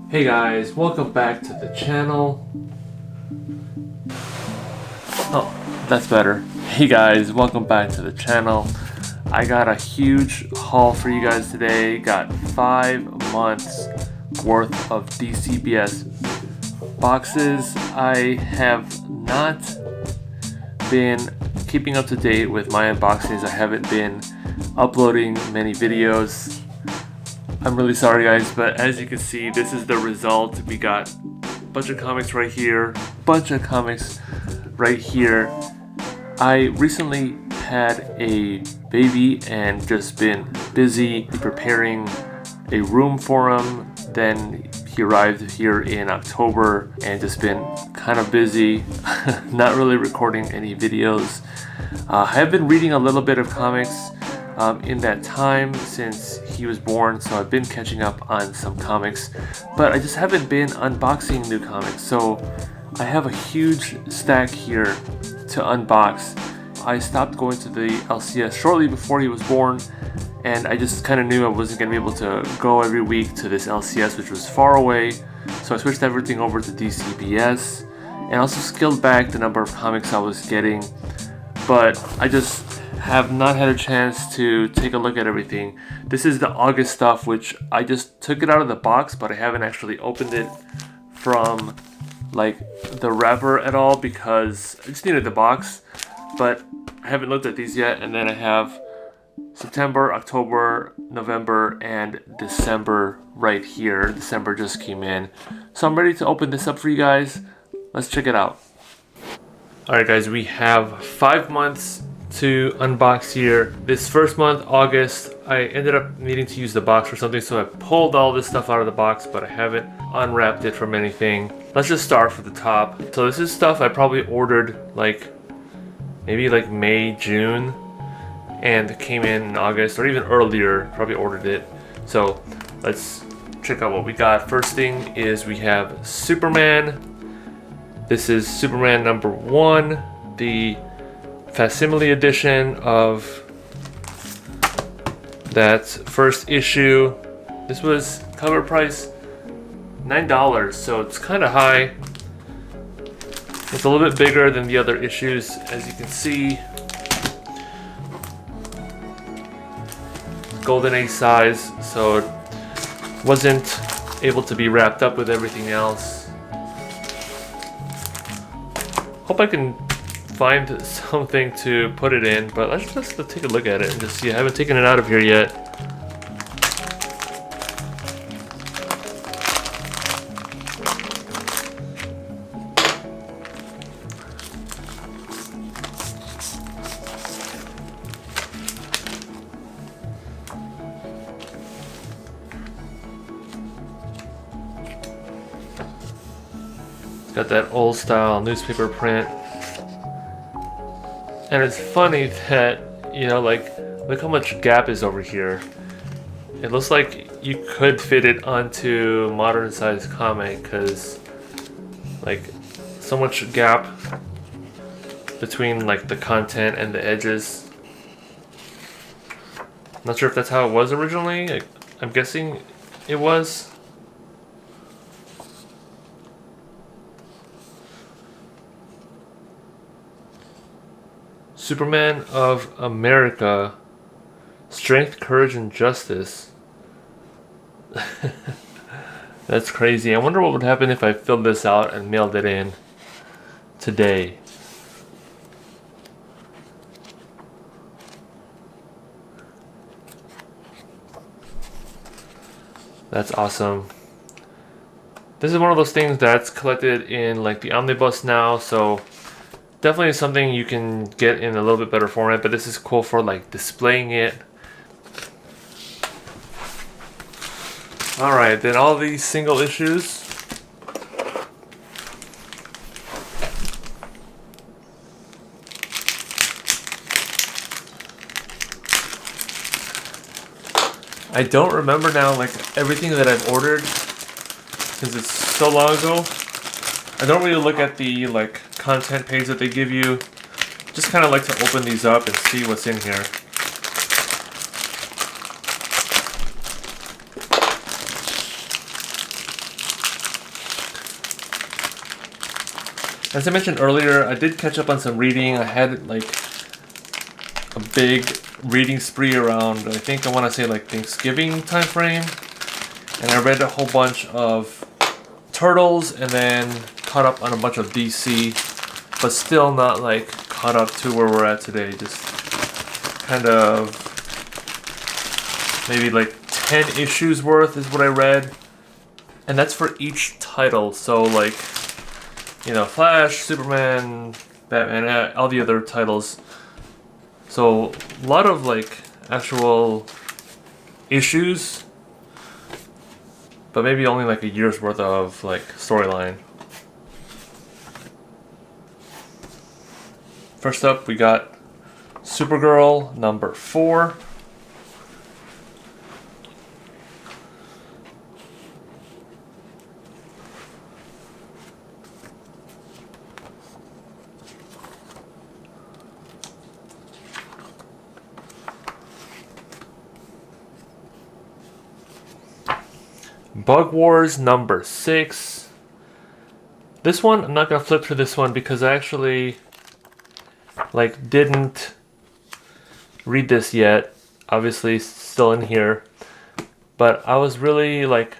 Hey guys, welcome back to the channel. Oh, that's better. Hey guys, welcome back to the channel. I got a huge haul for you guys today. Got 5 months worth of DCBS boxes. I have not been keeping up to date with my unboxings. I haven't been uploading many videos. I'm really sorry guys, but as you can see, this is the result. We got a bunch of comics right here, I recently had a baby and just been busy preparing a room for him. Then he arrived here in October and just been kind of busy, not really recording any videos. I have been reading a little bit of comics in that time since he was born, so I've been catching up on some comics, but I just haven't been unboxing new comics. So I have a huge stack here to unbox. I stopped going to the LCS shortly before he was born, and I just kind of knew I wasn't going to be able to go every week to this LCS, which was far away, so I switched everything over to DCBS and also scaled back the number of comics I was getting. But I just have not had a chance to take a look at everything. This is the August stuff, which I just took it out of the box, but I haven't actually opened it from like the wrapper at all because I just needed the box. But I haven't looked at these yet. And then I have September, October, November, and December right here. December just came in, so I'm ready to open this up for you guys. Let's check it out. Alright guys, we have 5 months to unbox here. This first month, August, I ended up needing to use the box for something, so I pulled all this stuff out of the box, but I haven't unwrapped it from anything. Let's just start from the top. So this is stuff I probably ordered maybe May, June, and it came in August, or even earlier, probably ordered it. So let's check out what we got. First thing is we have Superman. This is Superman number 1, the facsimile edition of that first issue. This was cover price $9, so it's kind of high. It's a little bit bigger than the other issues, as you can see. Golden A size, so it wasn't able to be wrapped up with everything else. Hope I can find something to put it in, but let's just take a look at it and just see. I haven't taken it out of here yet. It's got that old style newspaper print. And it's funny that, look how much gap is over here. It looks like you could fit it onto modern size comic because so much gap between the content and the edges. Not sure if that's how it was originally. I'm guessing it was. Superman of America, Strength, Courage, and Justice. That's crazy. I wonder what would happen if I filled this out and mailed it in today. That's awesome. This is one of those things that's collected in the omnibus now, so definitely something you can get in a little bit better format, but this is cool for displaying it. Alright, then all these single issues. I don't remember now everything that I've ordered because it's so long ago. I don't really look at the content page that they give you. Just kind of like to open these up and see what's in here. As I mentioned earlier, I did catch up on some reading. I had like a big reading spree around, I want to say like Thanksgiving time frame. And I read a whole bunch of Turtles and then caught up on a bunch of DC, but still not like caught up to where we're at today. Just kind of maybe like 10 issues worth is what I read. And that's for each title. So like, you know, Flash, Superman, Batman, all the other titles. So a lot of like actual issues, but maybe only like a year's worth of like storyline. First up, we got Supergirl number 4. Bug Wars number 6. This one, I'm not going to flip through this one because I actually like didn't read this yet. Obviously still in here. But I was really like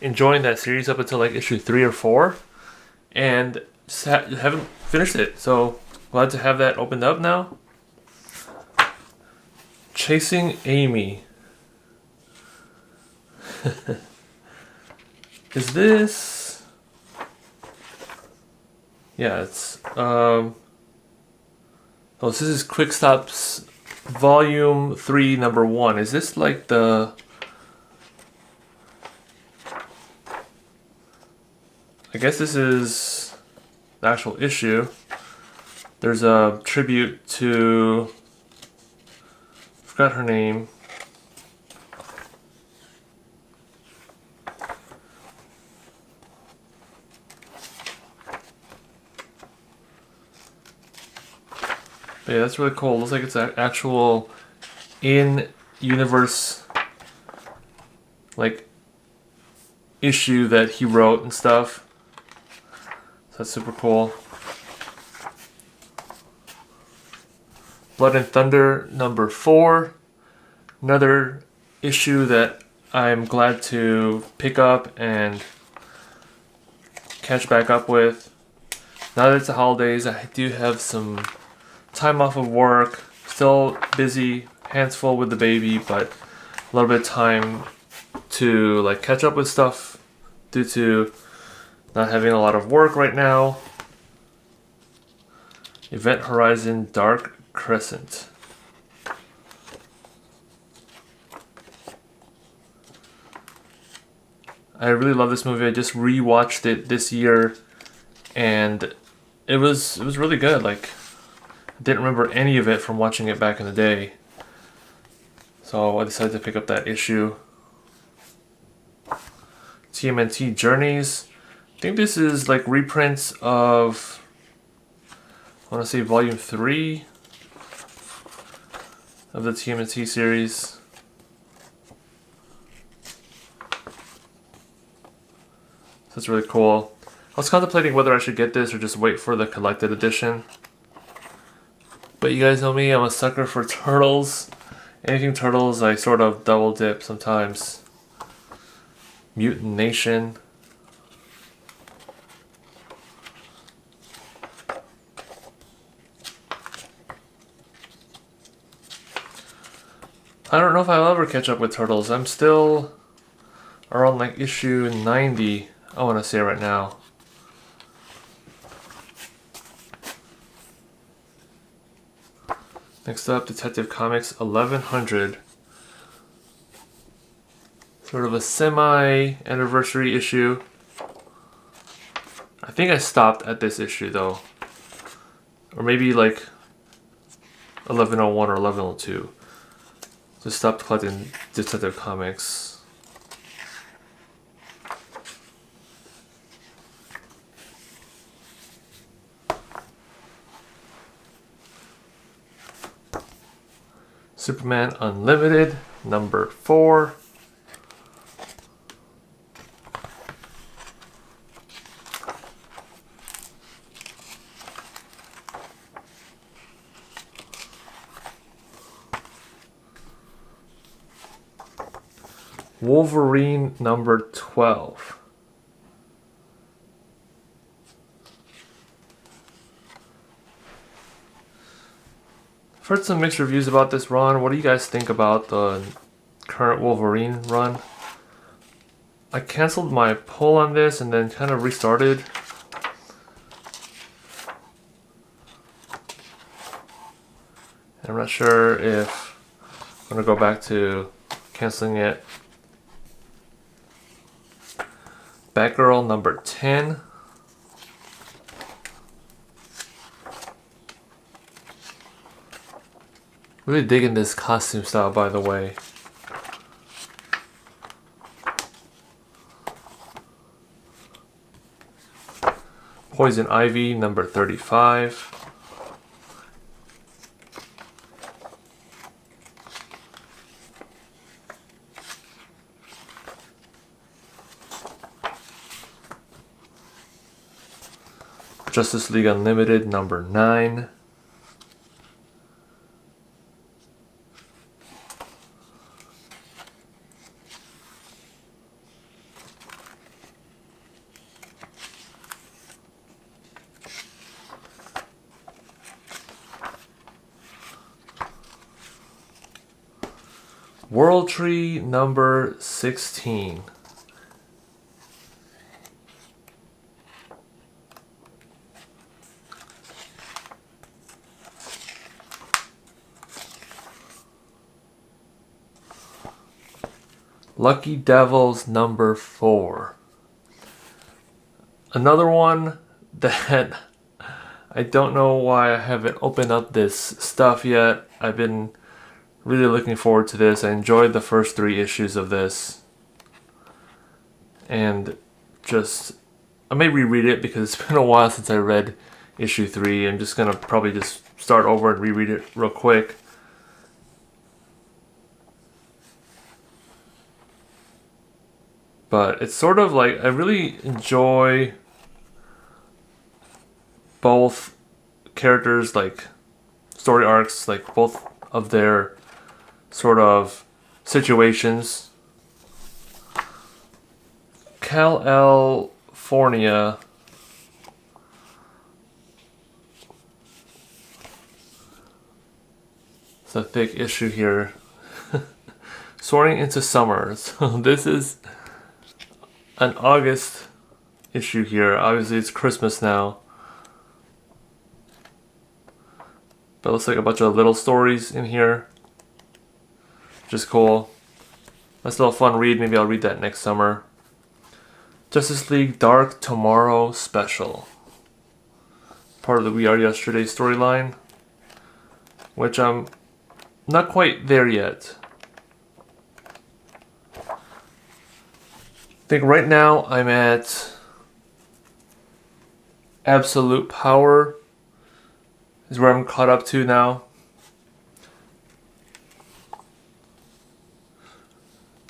enjoying that series up until like issue 3 or 4. And just haven't finished it. So glad to have that opened up now. Chasing Amy. Is this? Yeah, it's oh, this is Quick Stop's volume 3 number 1. Is this like the I guess this is the actual issue. There's a tribute to I forgot her name. But yeah, that's really cool. Looks like it's an actual in-universe like issue that he wrote and stuff. So that's super cool. Blood and Thunder number 4. Another issue that I'm glad to pick up and catch back up with. Now that it's the holidays, I do have some time off of work, still busy, hands full with the baby, but a little bit of time to like catch up with stuff due to not having a lot of work right now. Event Horizon Dark Crescent. I really love this movie. I just rewatched it this year and it was really good. Like, I didn't remember any of it from watching it back in the day. So I decided to pick up that issue. TMNT Journeys. I think this is like reprints of, I want to say volume 3 of the TMNT series. That's really cool. I was contemplating whether I should get this or just wait for the collected edition. But you guys know me, I'm a sucker for Turtles. Anything Turtles, I sort of double dip sometimes. Mutant Nation. I don't know if I'll ever catch up with Turtles. I'm still around like issue 90, I want to say right now. Next up, Detective Comics 1100. Sort of a semi-anniversary issue. I think I stopped at this issue though. Or maybe like 1101 or 1102. Just stopped collecting Detective Comics. Superman Unlimited, number 4. Wolverine number 12. I've heard some mixed reviews about this run. What do you guys think about the current Wolverine run? I canceled my poll on this and then kind of restarted. I'm not sure if I'm going to go back to canceling it. Batgirl number 10. Really digging this costume style, by the way. Poison Ivy number 35. Justice League Unlimited number 9. World Tree number 16. Lucky Devils number 4. Another one that I don't know why I haven't opened up this stuff yet. I've been really looking forward to this. I enjoyed the first 3 issues of this. And I may reread it because it's been a while since I read issue 3. I'm just going to probably just start over and reread it real quick. But it's sort of like, I really enjoy both characters, like story arcs, like both of their sort of situations. California. It's a thick issue here. Soaring into Summer. So this is an August issue here. Obviously it's Christmas now. But it looks like a bunch of little stories in here. Which is cool. That's still a fun read. Maybe I'll read that next summer. Justice League Dark Tomorrow Special. Part of the We Are Yesterday storyline. Which I'm not quite there yet. I think right now I'm at Absolute Power is where I'm caught up to now.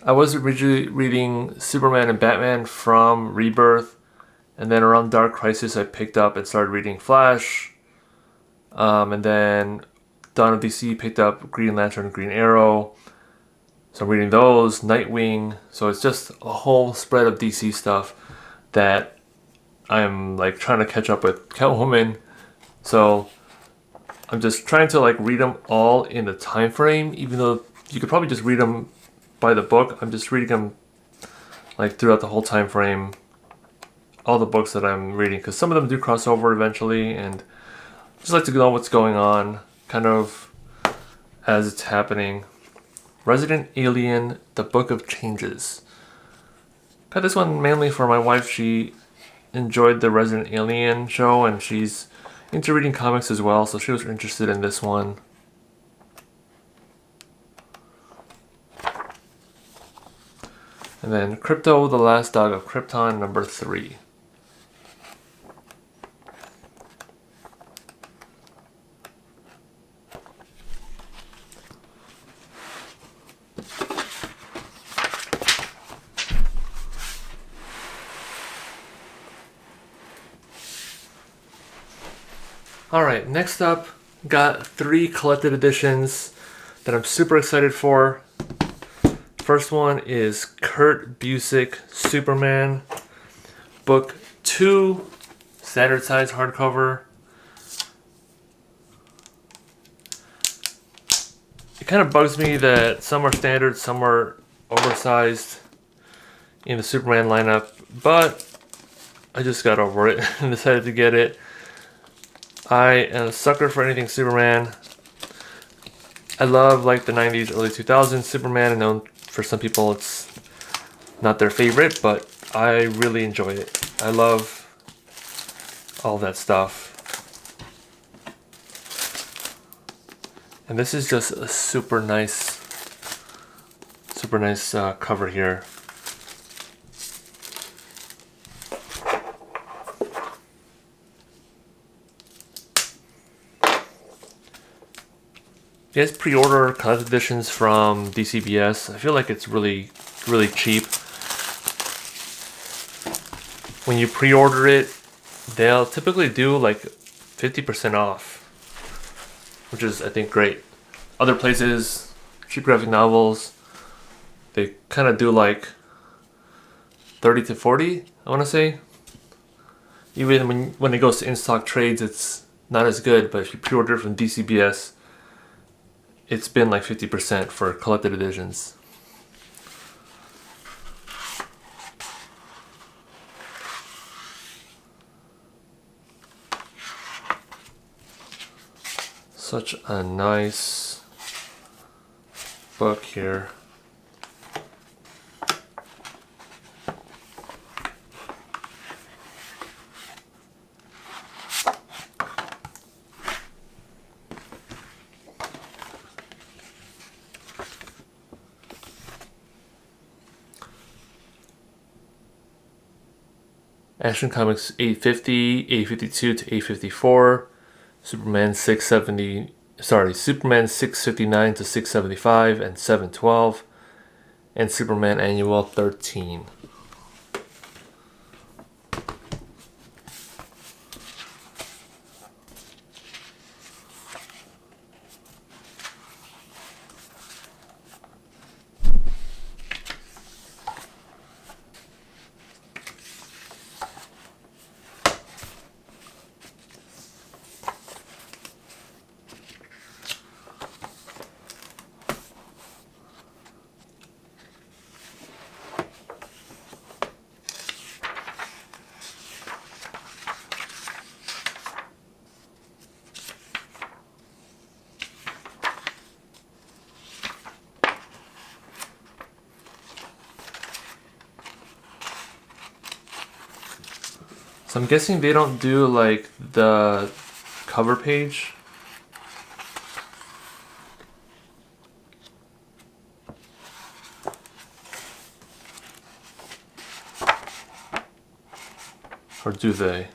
I was originally reading Superman and Batman from Rebirth, and then around Dark Crisis I picked up and started reading Flash, and then Dawn of DC picked up Green Lantern and Green Arrow. So I'm reading those, Nightwing. So it's just a whole spread of DC stuff that I'm like trying to catch up with Catwoman. So I'm just trying to like read them all in the time frame, even though you could probably just read them by the book. I'm just reading them like throughout the whole time frame, all the books that I'm reading, because some of them do cross over eventually, and just like to know what's going on kind of as it's happening. Resident Alien, The Book of Changes. Got this one mainly for my wife. She enjoyed the Resident Alien show and she's into reading comics as well, so she was interested in this one. And then Crypto, The Last Dog of Krypton, number 3. Alright, next up, got 3 collected editions that I'm super excited for. first one is Kurt Busiek Superman, book 2, standard size hardcover. It kind of bugs me that some are standard, some are oversized in the Superman lineup, but I just got over it and decided to get it. I am a sucker for anything Superman. I love like the 90s, early 2000s Superman. I know for some people it's not their favorite, but I really enjoy it. I love all that stuff. And this is just a super nice cover here. You guys pre-order collected editions from DCBS. I feel like it's really cheap. When you pre-order it, they'll typically do like 50% off, which is, I think, great. Other places, cheap graphic novels, they kind of do like 30 to 40, I want to say. Even when it goes to in-stock trades, it's not as good, but if you pre-order it from DCBS, it's been like 50% for collected editions. Such a nice book here. Action Comics 850, 852 to 854, Superman 659 to 675 and 712, and Superman Annual 13. So I'm guessing they don't do like the cover page. Or do they?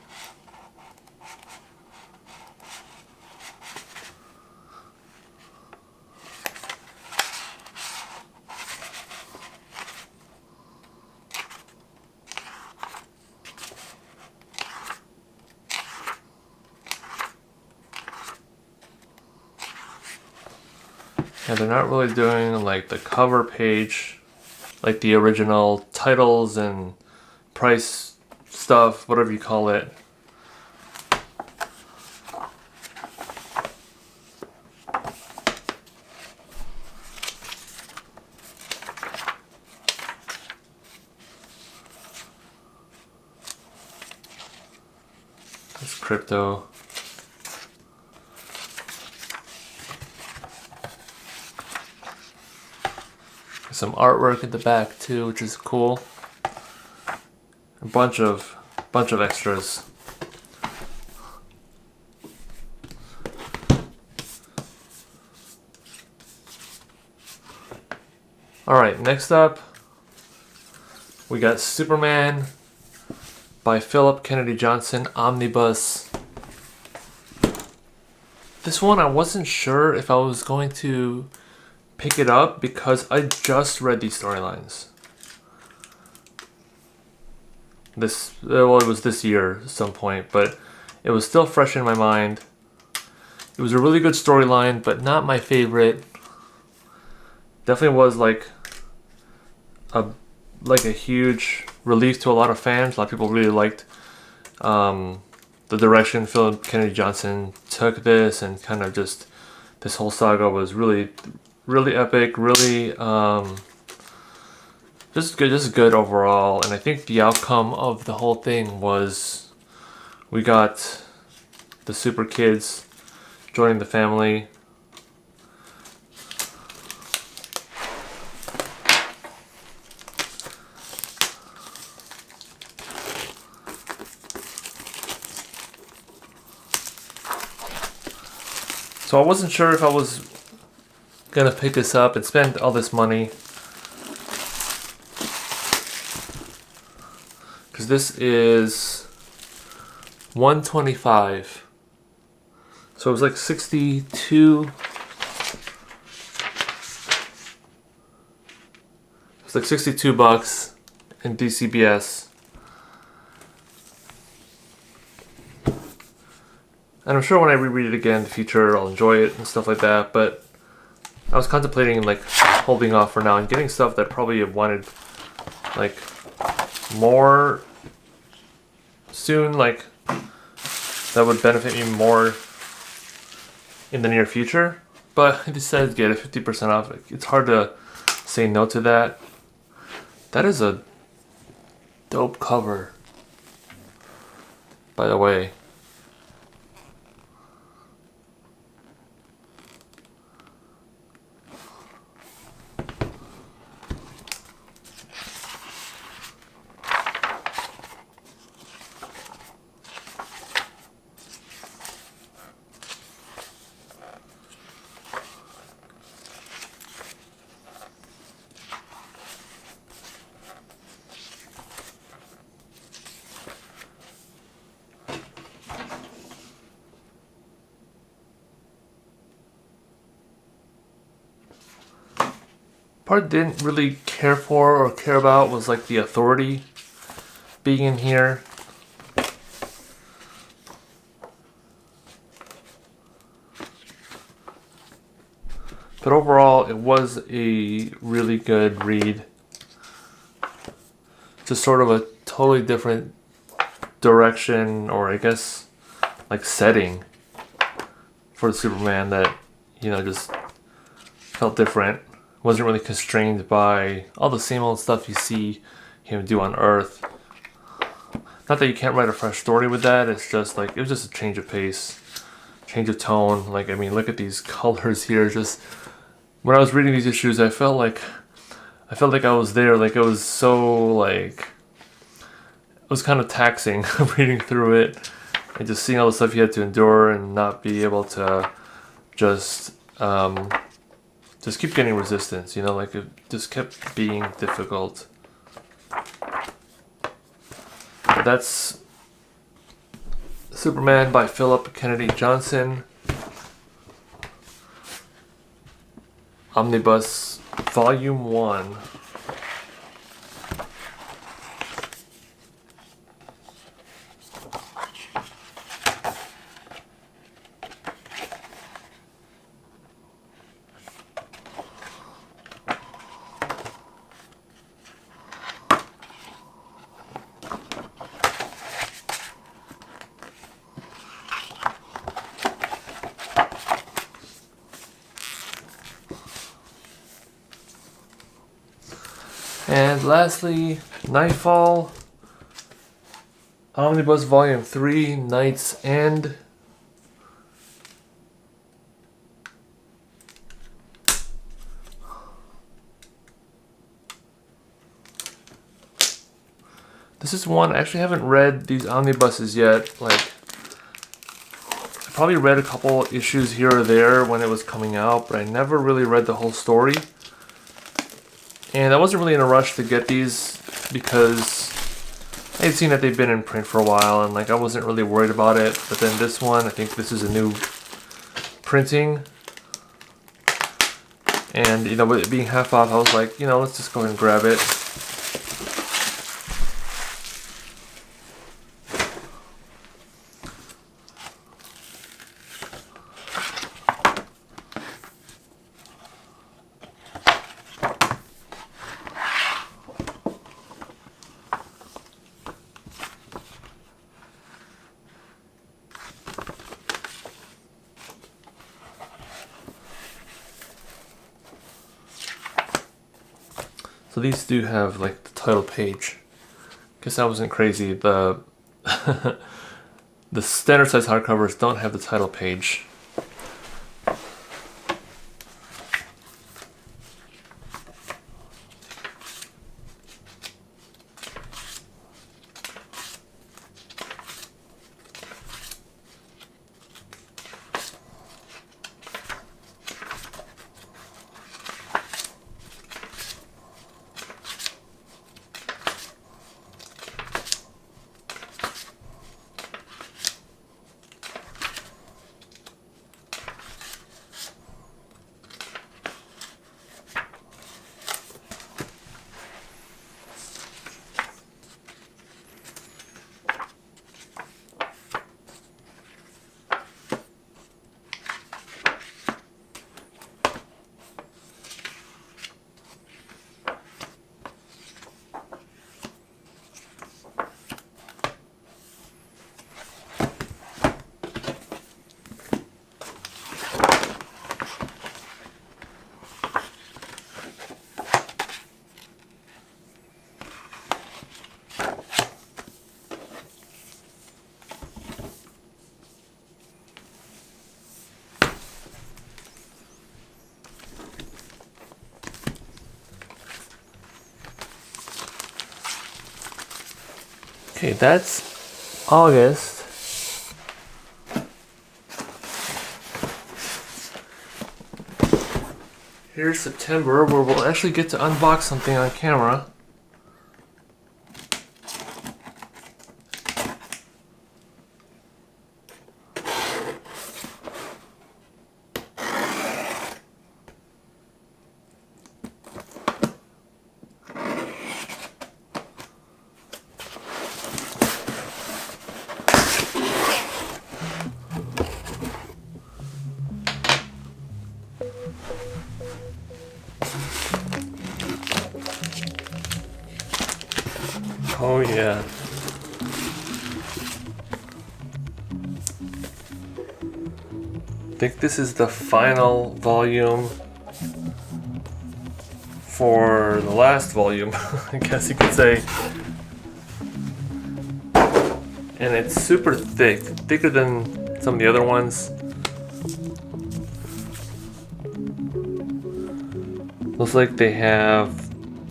Yeah, they're not really doing like the cover page, like the original titles and price stuff, whatever you call it. That's crypto. Some artwork at the back too, which is cool. A bunch of extras. All right, next up we got Superman by Philip Kennedy Johnson, Omnibus. This one I wasn't sure if I was going to pick it up because I just read these storylines. Well, it was this year at some point, but it was still fresh in my mind. It was a really good storyline, but not my favorite. Definitely was like like a huge relief to a lot of fans. A lot of people really liked the direction Philip Kennedy Johnson took this, and kind of just this whole saga was really epic, really just good overall. And I think the outcome of the whole thing was we got the super kids joining the family. So I wasn't sure if I was gonna pick this up and spend all this money, because this is $125. So it was like 62. It's like $62 in DCBS. And I'm sure when I reread it again in the future, I'll enjoy it and stuff like that. But I was contemplating like holding off for now and getting stuff that probably have wanted like more soon, like that would benefit me more in the near future. But I decided to get it 50% off. It's hard to say no to that. That is a dope cover, by the way. Part I didn't really care for or care about was like the Authority being in here. But overall, it was a really good read. Just sort of a totally different direction, or I guess like setting for the Superman that, you know, just felt different. Wasn't really constrained by all the same old stuff you see him do on Earth. Not that you can't write a fresh story with that, it's just like, it was just a change of pace, change of tone. Like, I mean, look at these colors here. Just when I was reading these issues, I felt like I was there. Like, it was so like, it was kind of taxing reading through it and just seeing all the stuff you had to endure and not be able to just keep getting resistance, you know, like it just kept being difficult. But that's Superman by Philip Kennedy Johnson. Omnibus Volume 1. And lastly, Nightfall, Omnibus Volume 3, Night's End. This is one, I actually haven't read these omnibuses yet. Like, I probably read a couple issues here or there when it was coming out, but I never really read the whole story. And I wasn't really in a rush to get these because I had seen that they've been in print for a while, and like I wasn't really worried about it. But then this one, I think this is a new printing, and you know, with it being half off, I was like, you know, let's just go ahead and grab it. So these do have like the title page. Guess I wasn't crazy. The the standard size hardcovers don't have the title page. Okay, that's August. Here's September, where we'll actually get to unbox something on camera. Oh yeah. I think this is the final volume for the last volume, I guess you could say. And it's super thick, thicker than some of the other ones. Looks like they have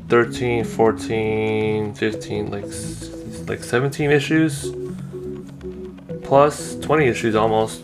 13, 14, 15, like 17 issues, plus 20 issues almost.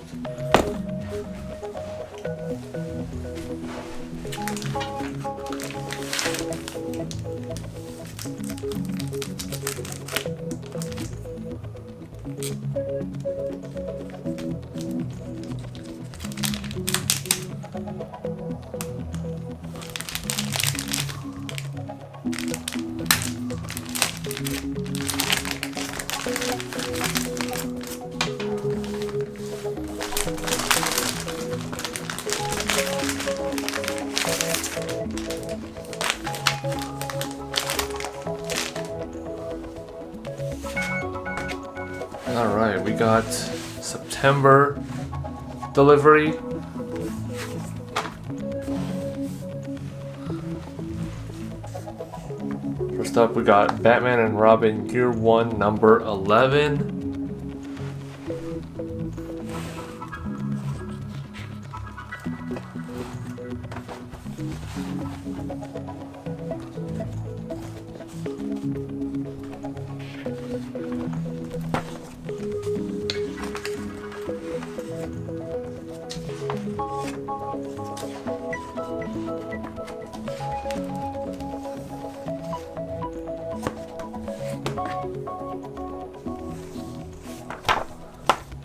Alright, we got September delivery. First up, we got Batman and Robin Year 1, number 11.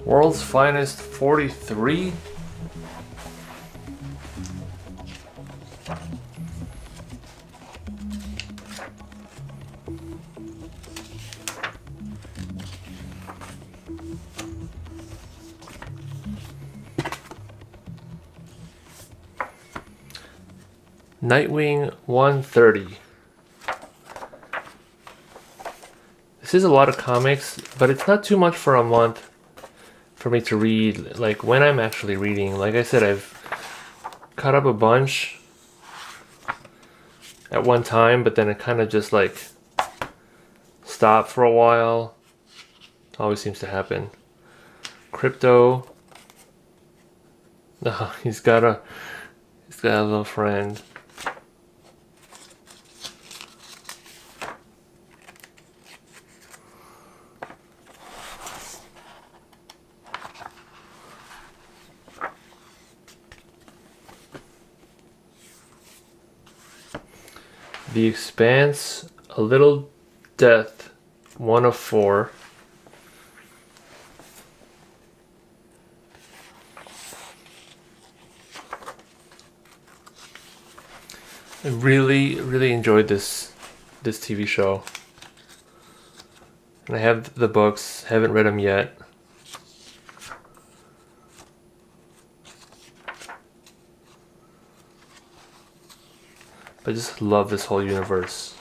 World's Finest 43. Nightwing 130. This is a lot of comics, but it's not too much for a month for me to read, like when I'm actually reading. Like I said, I've caught up a bunch, at one time, but then it kind of just like stopped for a while. Always seems to happen. Crypto. No, he's got a little friend. The Expanse, A Little Death, 1 of 4. I really enjoyed this TV show. And I have the books, haven't read them yet. But I just love this whole universe.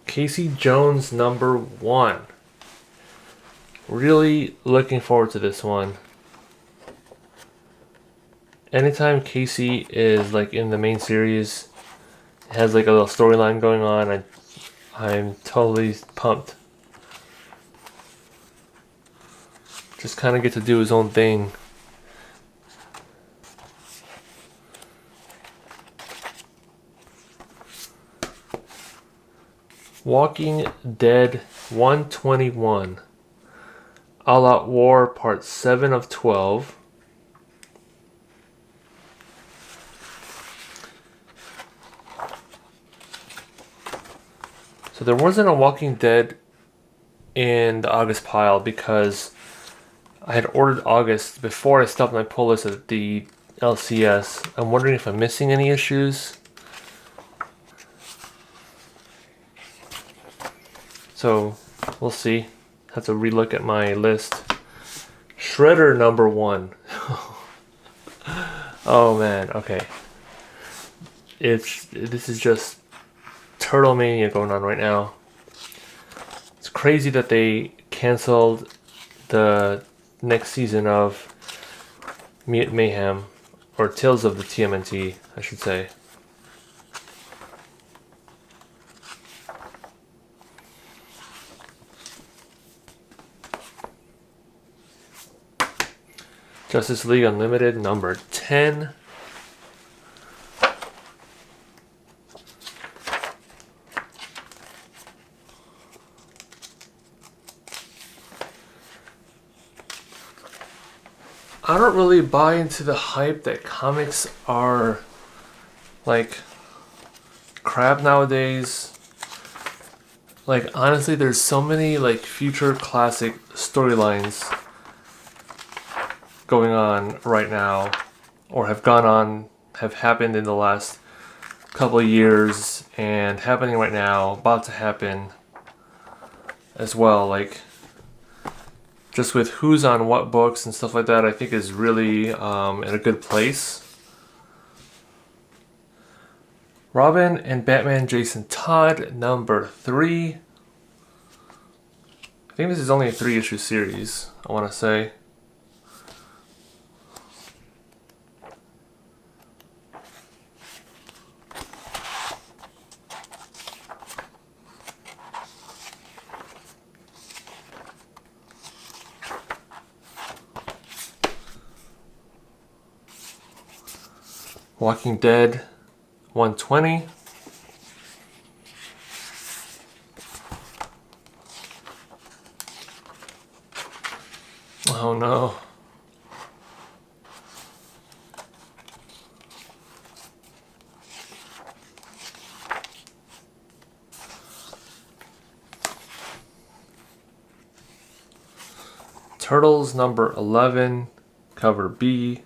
Casey Jones #1. Really looking forward to this one. Anytime Casey is like in the main series, it has like a little storyline going on, I'm totally pumped. Just kind of get to do his own thing. Walking Dead 121. All Out War Part 7 of 12. So there wasn't a Walking Dead in the August pile because I had ordered August before I stopped my pull list at the LCS. I'm wondering if I'm missing any issues. So we'll see. Have to relook at my list. Shredder #1. Oh man, okay. This is just Turtle Mania going on right now. It's crazy that they canceled the next season of Mutant Mayhem, or Tales of the TMNT, I should say. Justice League Unlimited #10. I don't really buy into the hype that comics are like crap nowadays. Like honestly, there's so many like future classic storylines going on right now, or have happened in the last couple of years, and happening right now, about to happen as well. Like just with who's on what books and stuff like that, I think is really in a good place. Robin and Batman Jason Todd #3. I think this is only a 3-issue series, I want to say. Walking Dead 120. Oh no. Turtles #11, cover B.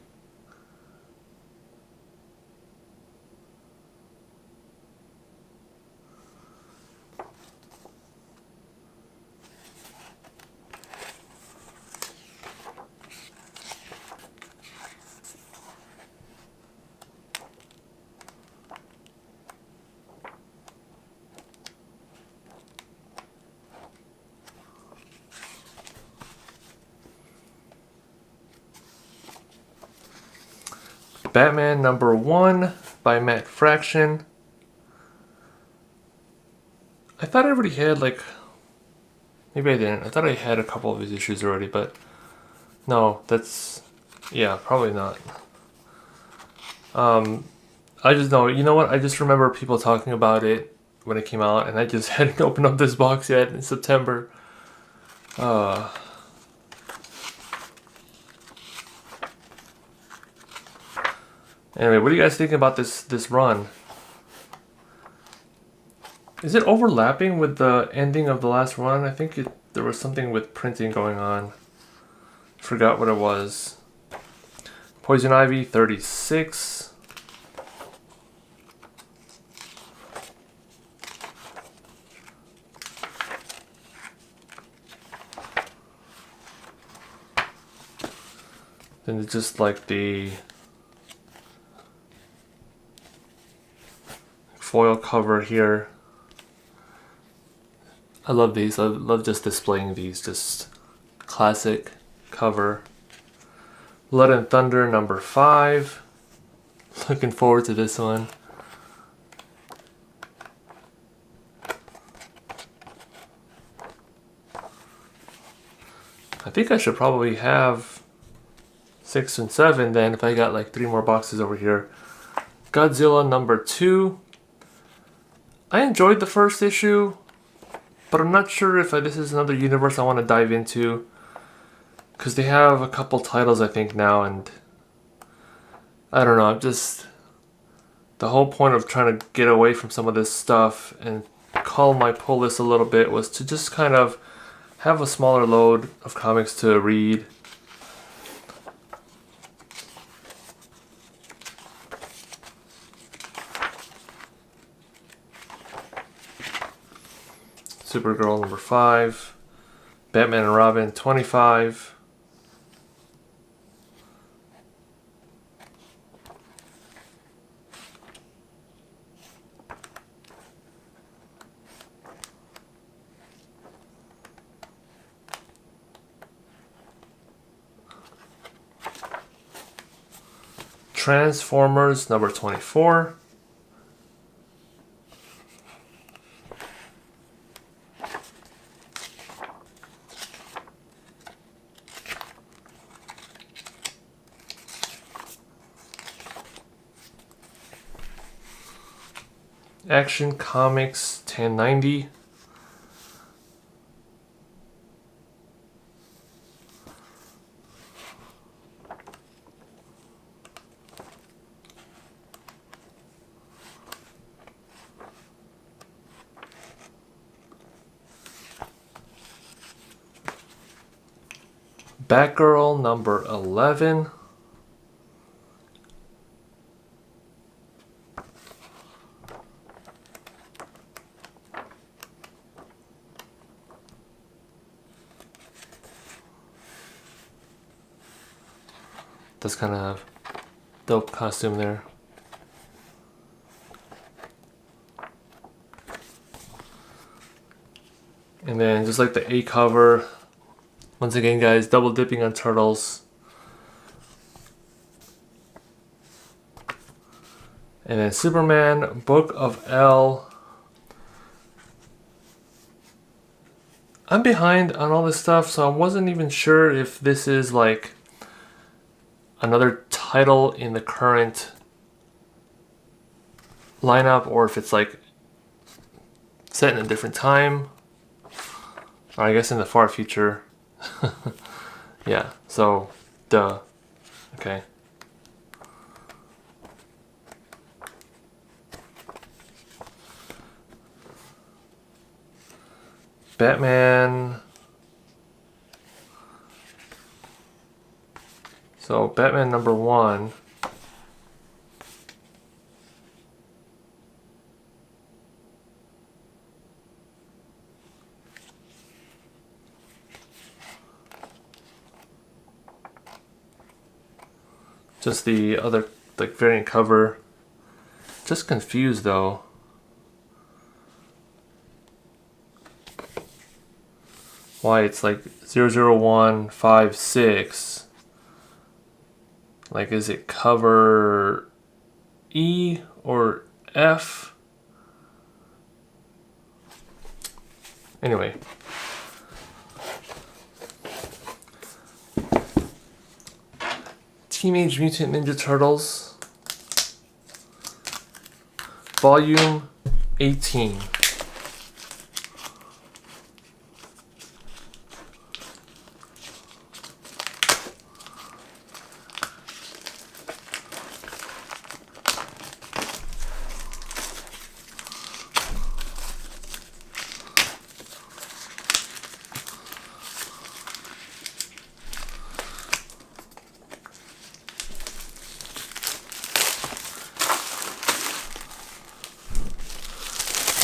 Batman #1 by Matt Fraction. I thought I already had like, maybe I didn't. I thought I had a couple of his issues already, but no, that's, yeah, probably not. I just know, you know what? I just remember people talking about it when it came out, and I just hadn't opened up this box yet in September. Anyway, what are you guys thinking about this run? Is it overlapping with the ending of the last run? I think there was something with printing going on. Forgot what it was. Poison Ivy 36. Then it's just like the foil cover here. I love these. I love just displaying these. Just classic cover. Blood and Thunder #5. Looking forward to this one. I think I should probably have 6 and 7 then if I got like 3 more boxes over here. Godzilla #2. I enjoyed the first issue, but I'm not sure if this is another universe I want to dive into, because they have a couple titles I think now, and I don't know, I'm just, the whole point of trying to get away from some of this stuff and cull my pull list a little bit was to just kind of have a smaller load of comics to read. Supergirl #5, Batman and Robin 25, Transformers #24. Action Comics 1090. Batgirl #11. That's kind of dope costume there. And then just like the A cover, once again guys, double dipping on turtles. And then Superman, Book of L. I'm behind on all this stuff, so I wasn't even sure if this is like another title in the current lineup, or if it's like set in a different time, or I guess in the far future. Yeah, so duh. Okay. Batman. So Batman #1. Just the other like variant cover. Just confused though. Why it's like 00156. Like, is it cover E or F? Anyway. Teenage Mutant Ninja Turtles, Volume 18.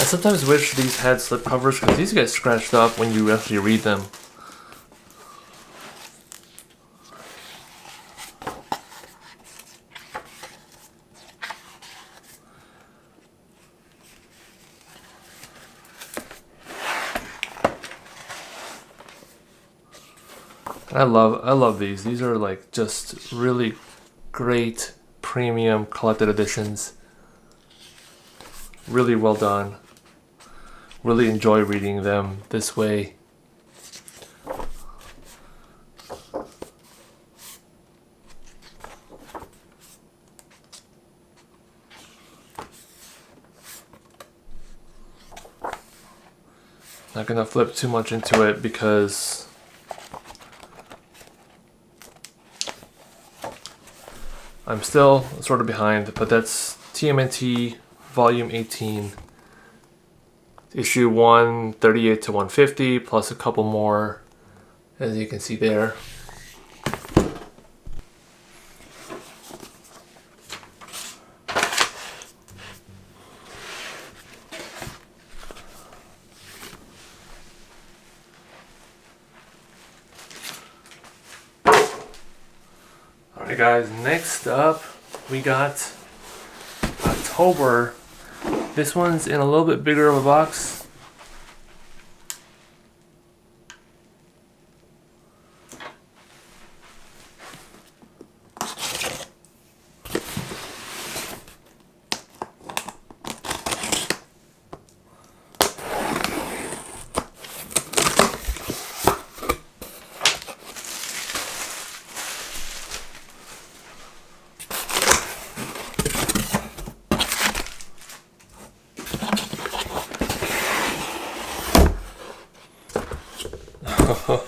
I sometimes wish these had slip covers because these get scratched up when you actually read them. I love these. These are like just really great premium collected editions. Really well done. Really enjoy reading them this way. Not gonna flip too much into it because I'm still sort of behind, but that's TMNT Volume 18, issue 138 to 150, plus a couple more, as you can see there. Alright guys, next up we got October. This one's in a little bit bigger of a box.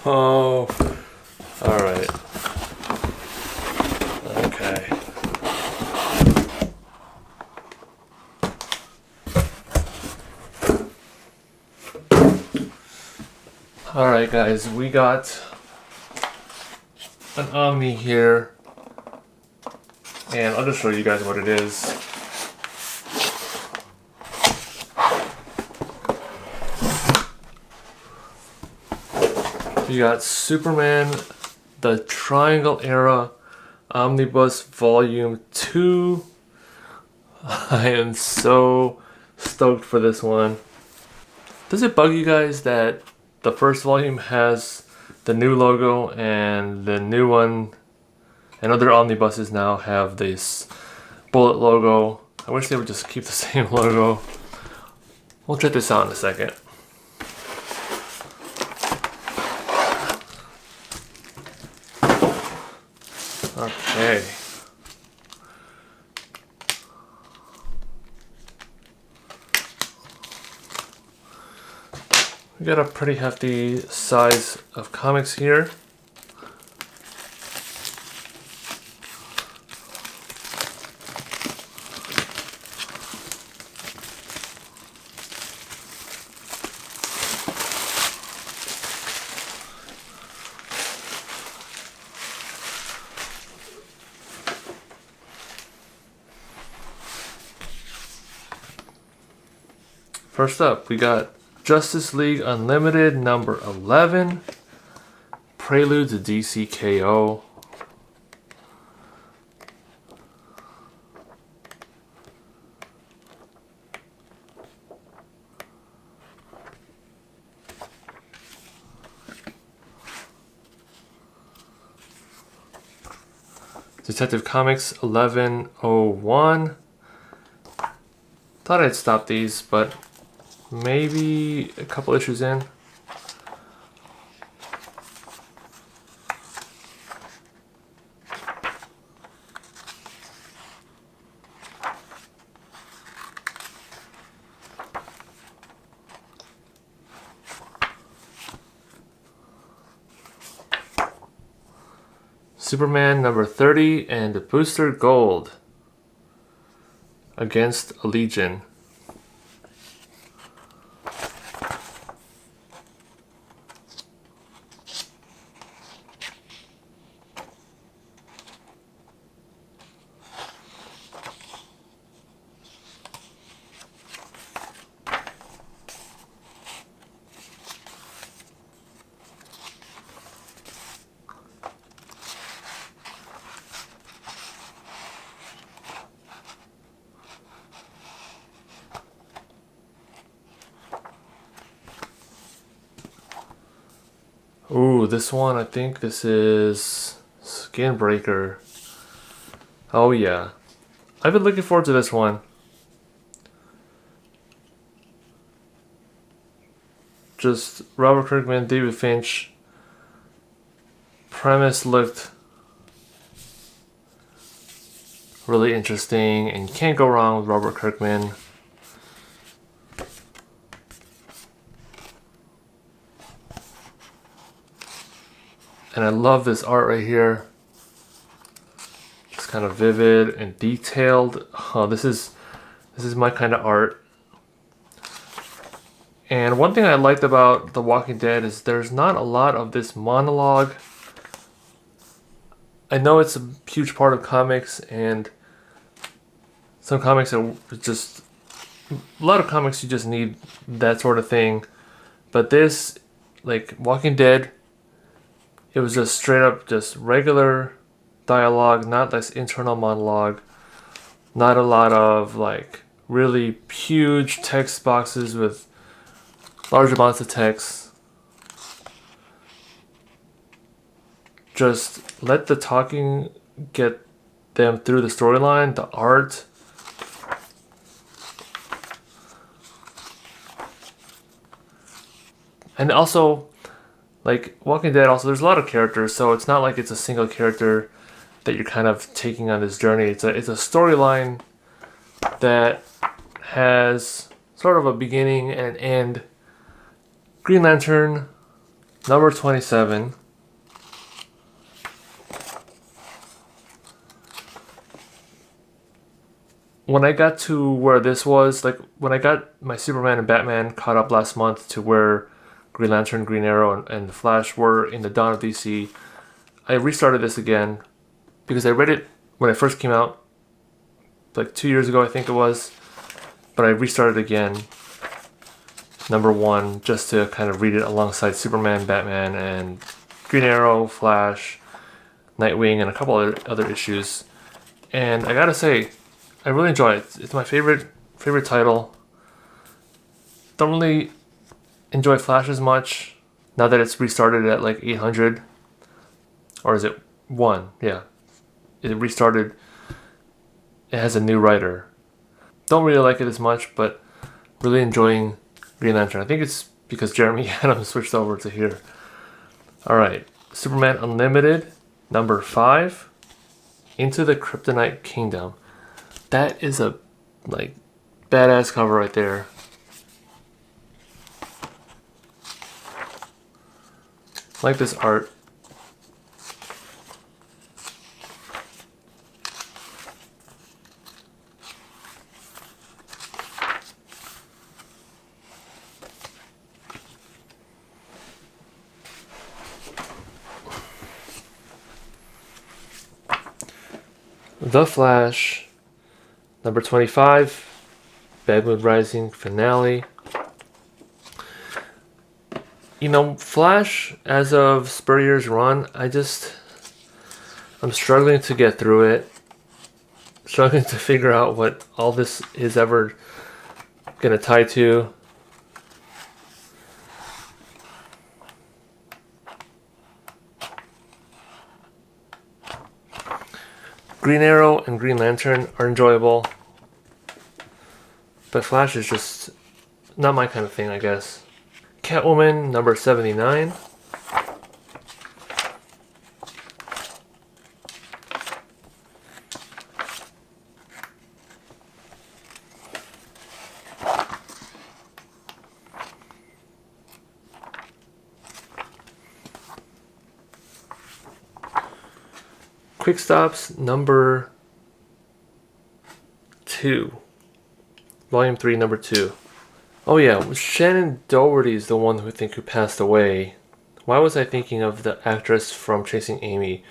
Oh, all right. Okay. All right, guys, we got an Omni here, and I'll just show you guys what it is. You got Superman, the Triangle Era Omnibus Volume 2. I am so stoked for this one. Does it bug you guys that the first volume has the new logo and the new one and other omnibuses now have this bullet logo? I wish they would just keep the same logo. We'll check this out in a second. Okay. We got a pretty hefty size of comics here. First up, we got Justice League Unlimited number 11, Prelude to DCKO. Detective Comics 1101. Thought I'd stop these, but maybe a couple issues in. Superman number 30 and Booster Gold against a Legion. Ooh, this one, I think this is Skinbreaker. Oh yeah. I've been looking forward to this one. Just Robert Kirkman, David Finch. Premise looked really interesting, and you can't go wrong with Robert Kirkman. And I love this art right here. It's kind of vivid and detailed. Oh, this is my kind of art. And one thing I liked about The Walking Dead is there's not a lot of this monologue. I know it's a huge part of comics, and some comics are just, a lot of comics you just need that sort of thing. But this, like Walking Dead, it was just straight up just regular dialogue, not this internal monologue. Not a lot of like really huge text boxes with large amounts of text. Just let the talking get them through the storyline, the art. And also, like Walking Dead, also there's a lot of characters, so it's not like it's a single character that you're kind of taking on this journey. It's a storyline that has sort of a beginning and an end. Green Lantern number 27. When I got to where this was, like when I got my Superman and Batman caught up last month to where Green Lantern, Green Arrow, and the Flash were in the dawn of DC, I restarted this again because I read it when it first came out, like 2 years ago I think it was, but I restarted again, number 1, just to kind of read it alongside Superman, Batman, and Green Arrow, Flash, Nightwing, and a couple other issues. And I gotta say, I really enjoy it. It's my favorite title. Don't really enjoy Flash as much now that it's restarted at like 800, or is it 1? Yeah, it restarted. It has a new writer. Don't really like it as much, but really enjoying Green Lantern. I think it's because Jeremy Adams switched over to here. Alright, Superman Unlimited number 5, Into the Kryptonite Kingdom. That is a like badass cover right there. I like this art. The Flash number 25, Bad Moon Rising finale. You know, Flash, as of Spurrier's run, I'm struggling to get through it. Struggling to figure out what all this is ever gonna tie to. Green Arrow and Green Lantern are enjoyable, but Flash is just not my kind of thing, I guess. Catwoman number 79. Quick Stops number 2. Volume 3, number 2. Oh yeah, Shannon Doherty is the one who passed away. Why was I thinking of the actress from Chasing Amy?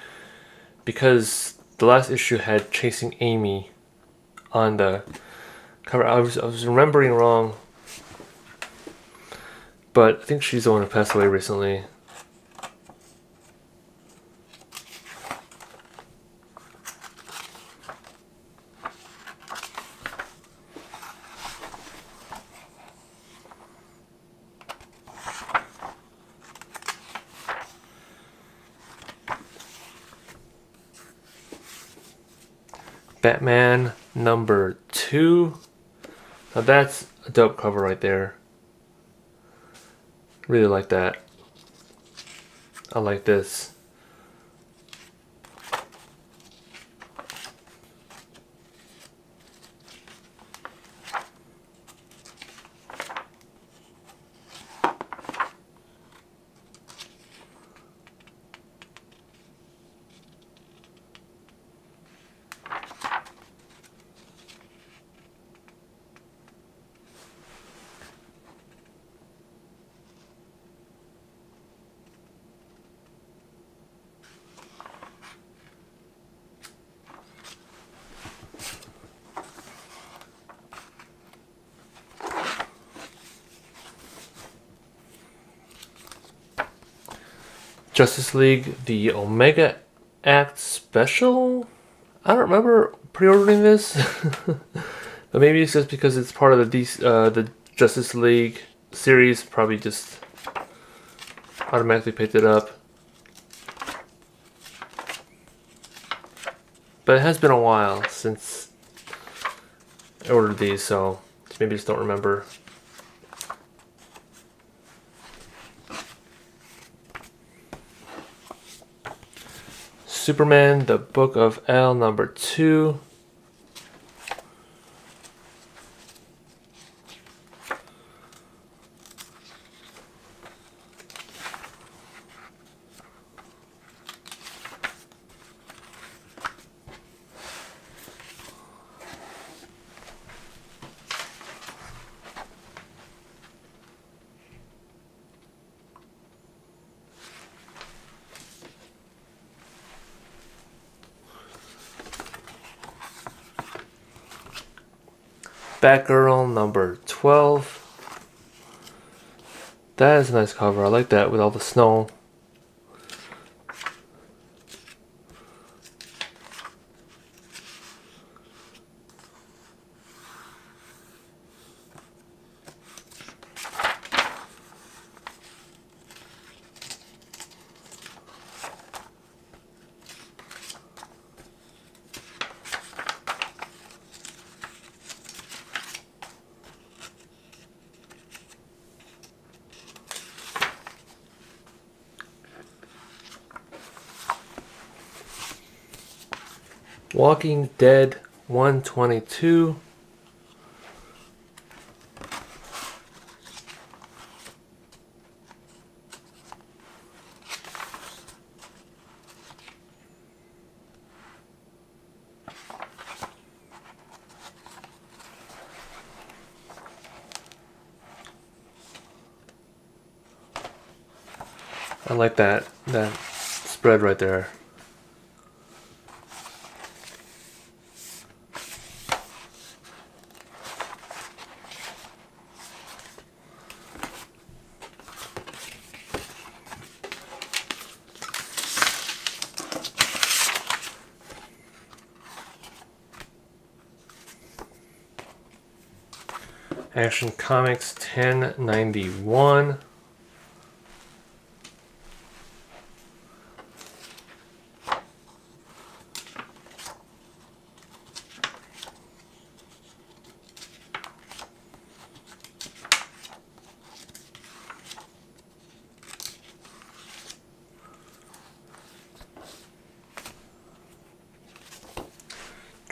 Because the last issue had Chasing Amy on the cover. I was remembering wrong, but I think she's the one who passed away recently. Batman number 2. Now that's a dope cover right there. Really like that. I like this. Justice League, the Omega Act Special? I don't remember pre-ordering this. But maybe it's just because it's part of the Justice League series. Probably just automatically picked it up. But it has been a while since I ordered these, so maybe just don't remember. Superman, the Book of L number 2. Batgirl number 12. That is a nice cover. I like that with all the snow. Walking Dead 122. I like that spread right there. Action Comics 1091.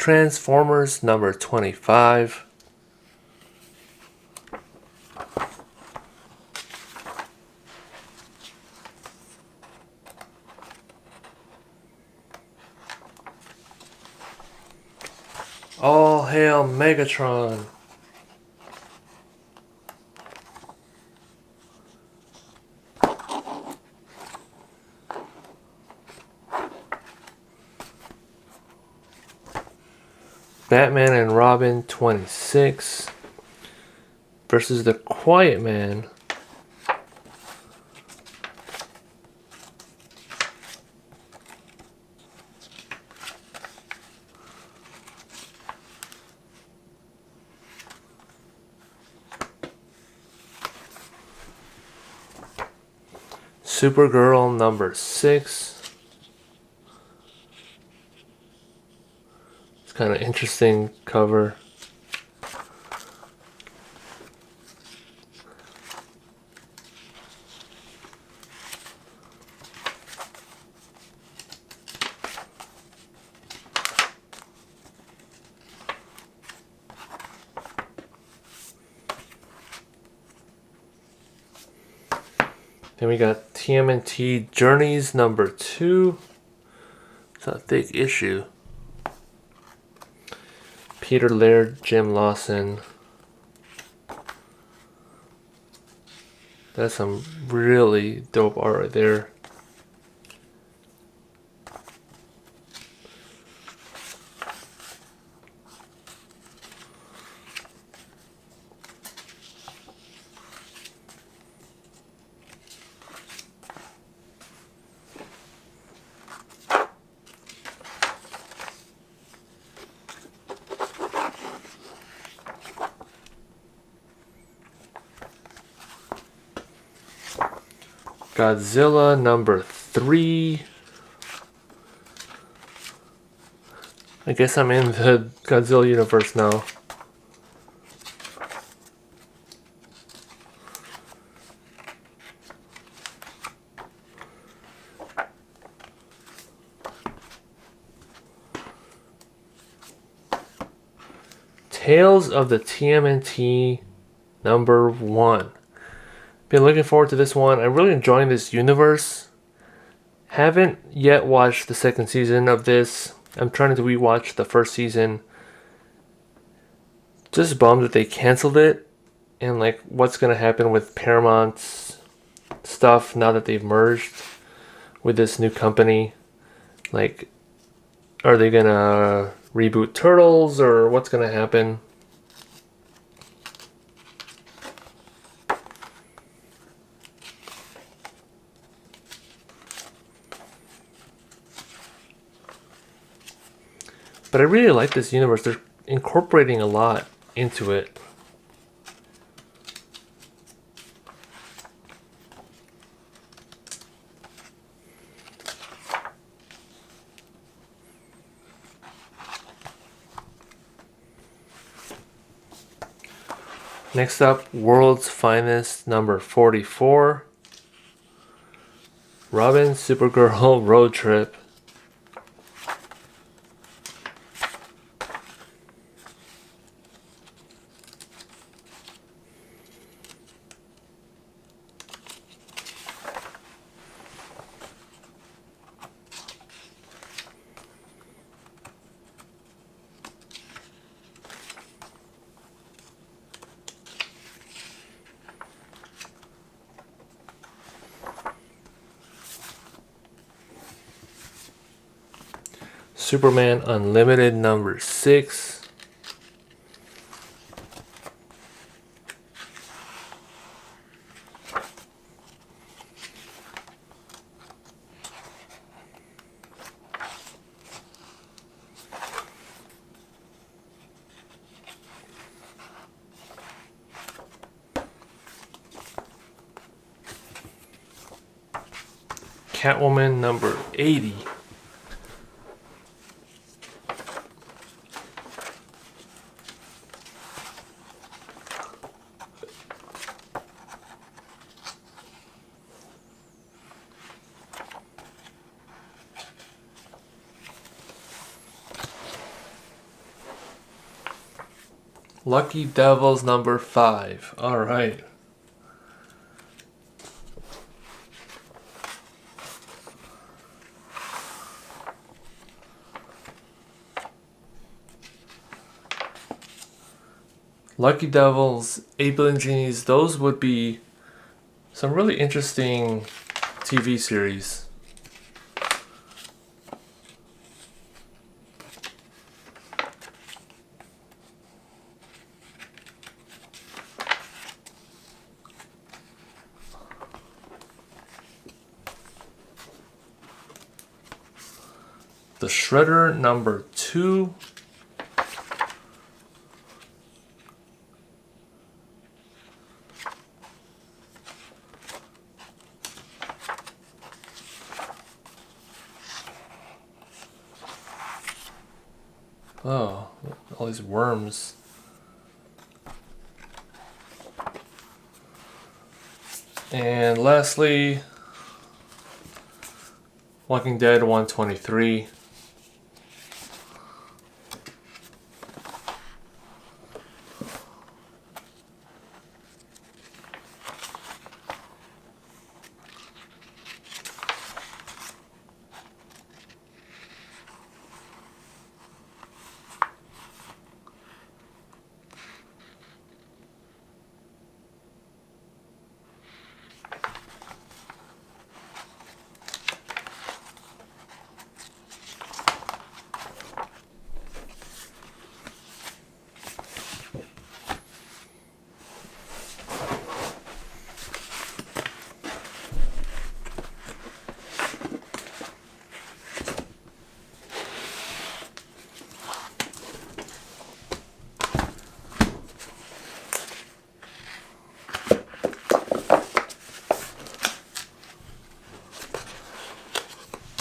Transformers number 25. All hail Megatron. Batman and Robin 26 versus the Quiet Man. Supergirl number 6. It's kind of interesting cover. Then we got TMNT Journeys number 2. It's a thick issue. Peter Laird, Jim Lawson. That's some really dope art right there. Godzilla number 3. I guess I'm in the Godzilla universe now. Tales of the TMNT number 1. Been looking forward to this one. I'm really enjoying this universe. Haven't yet watched the second season of this. I'm trying to rewatch the first season. Just bummed that they canceled it. And like what's going to happen with Paramount's stuff now that they've merged with this new company. Like, are they going to reboot Turtles or what's going to happen? But I really like this universe. They're incorporating a lot into it. Next up, World's Finest number 44. Robin Supergirl Road Trip. Superman Unlimited number 6. Catwoman number 80. Lucky Devils number 5. All right. Lucky Devils, 8 Billion Genies, those would be some really interesting TV series. The Shredder number 2. Oh, all these worms. And lastly, Walking Dead 123.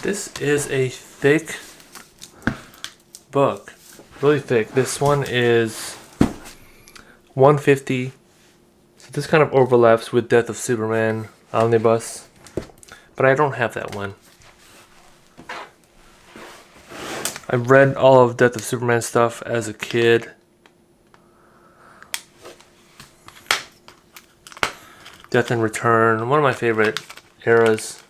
This is a thick book, really thick. This one is 150. So this kind of overlaps with Death of Superman Omnibus, but I don't have that one. I've read all of Death of Superman stuff as a kid. Death and Return, one of my favorite eras.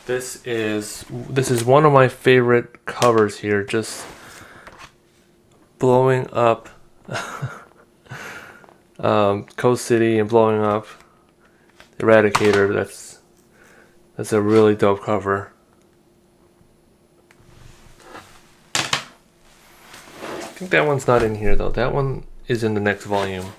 This is one of my favorite covers here, just blowing up Coast City and blowing up Eradicator. That's a really dope cover. I think that one's not in here though. That one is in the next volume.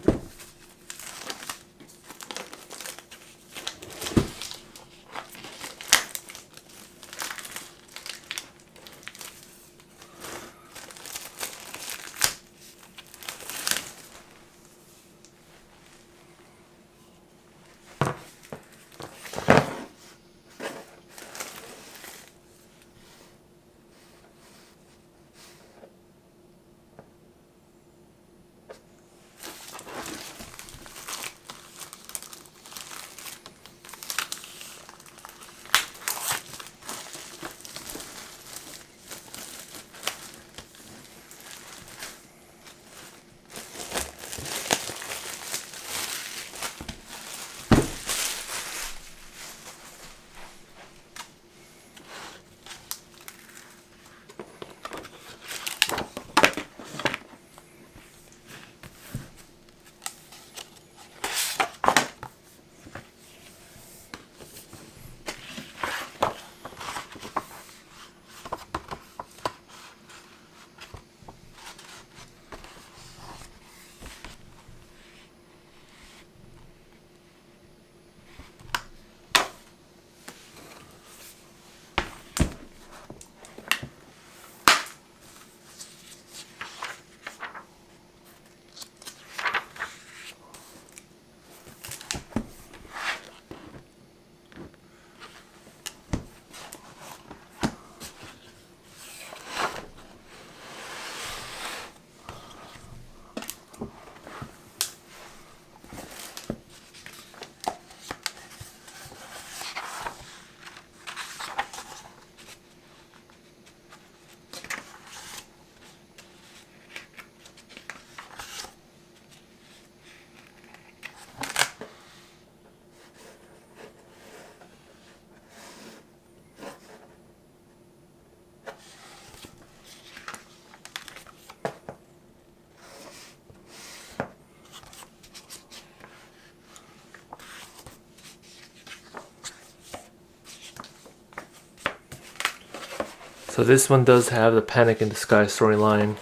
So this one does have the Panic in the Sky storyline.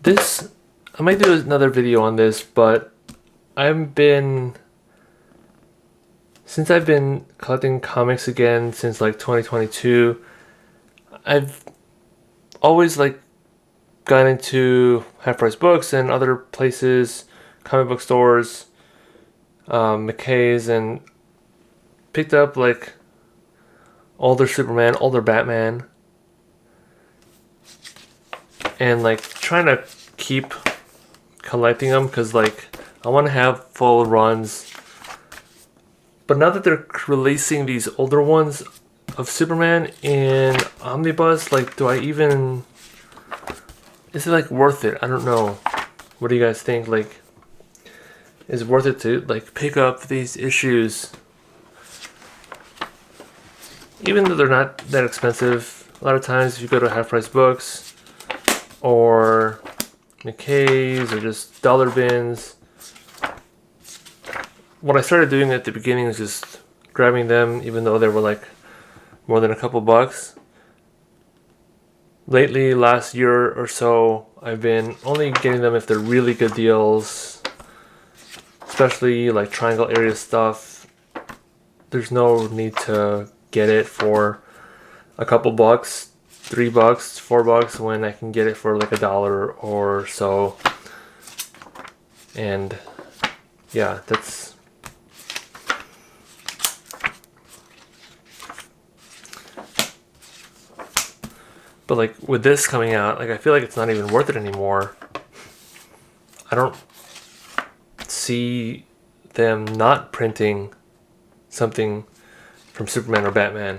This, I might do another video on this, but since I've been collecting comics again since like 2022, I've always like gone into half-price books and other places, comic book stores, McKay's, and picked up like older Superman, older Batman, and like trying to keep collecting them because like I want to have full runs. But now that they're releasing these older ones of Superman in Omnibus, like, is it like worth it? I don't know. What do you guys think? Like, is it worth it to like pick up these issues? Even though they're not that expensive, a lot of times if you go to half-price books or McKay's or just dollar bins, what I started doing at the beginning was just grabbing them even though they were like more than a couple bucks. Lately, last year or so, I've been only getting them if they're really good deals, especially like triangle area stuff. There's no need to get it for a couple bucks, $3, $4 when I can get it for like $1 or so. And yeah, that's but like with this coming out, like I feel like it's not even worth it anymore. I don't see them not printing something from Superman or Batman.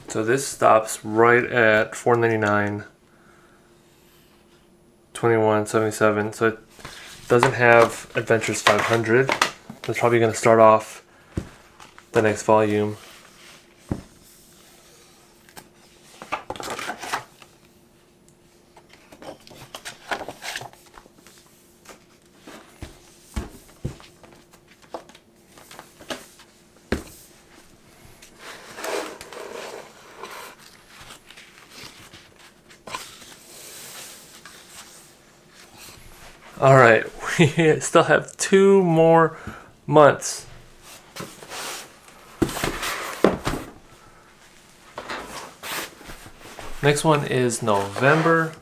So this stops right at $4.99, $21.77. So it doesn't have Adventures 500. That's probably going to start off the next volume. All right, we still have 2 more months. Next one is November.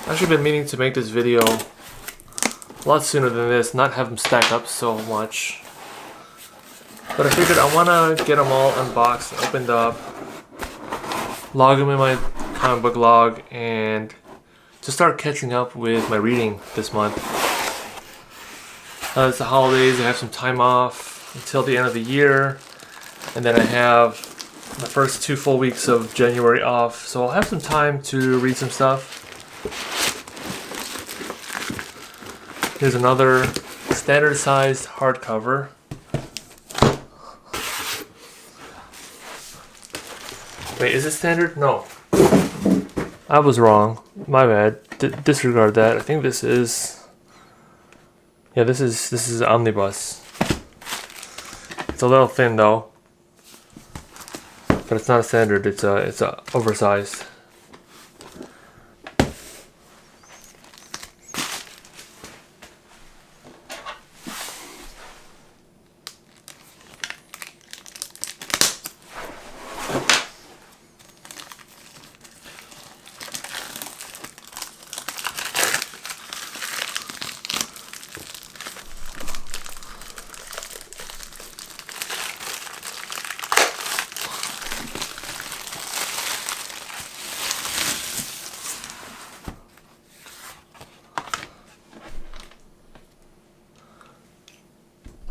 I've actually been meaning to make this video a lot sooner than this, not have them stack up so much. But I figured I want to get them all unboxed, opened up, log them in my comic book log, and to start catching up with my reading this month. It's the holidays, I have some time off until the end of the year, and then I have the first 2 full weeks of January off, so I'll have some time to read some stuff. Here's another standard sized hardcover. Wait, is it standard? No. I was wrong. My bad. Disregard that. I think this is... Yeah, this is Omnibus. It's a little thin though. But it's not a standard, it's a oversized.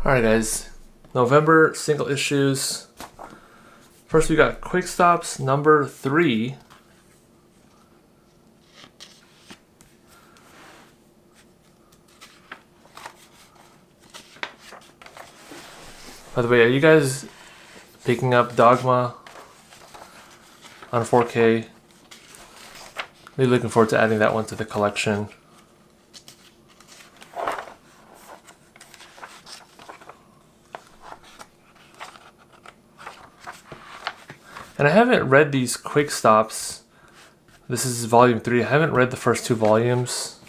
Alright guys, November single issues. First we got Quick Stops number 3. By the way, are you guys picking up Dogma on 4K? Really looking forward to adding that one to the collection. And I haven't read these quick stops. This is volume 3. I haven't read the first 2 volumes.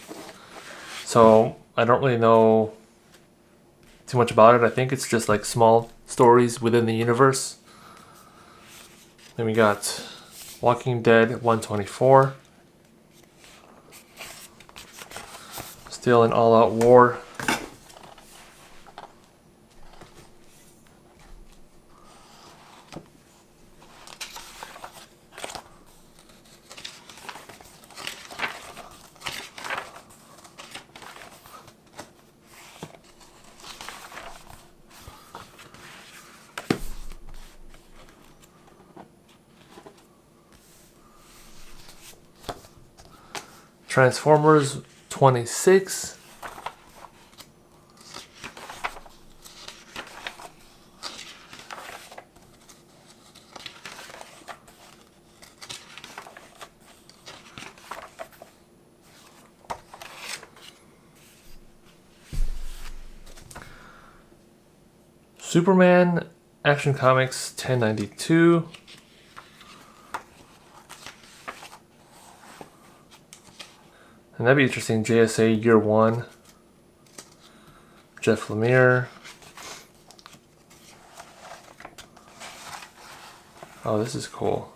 So I don't really know too much about it. I think it's just like small stories within the universe. Then we got Walking Dead 124. Still an all-out war. Transformers 26. Superman Action Comics 1092. And that'd be interesting. JSA Year 1. Jeff Lemire. Oh, this is cool.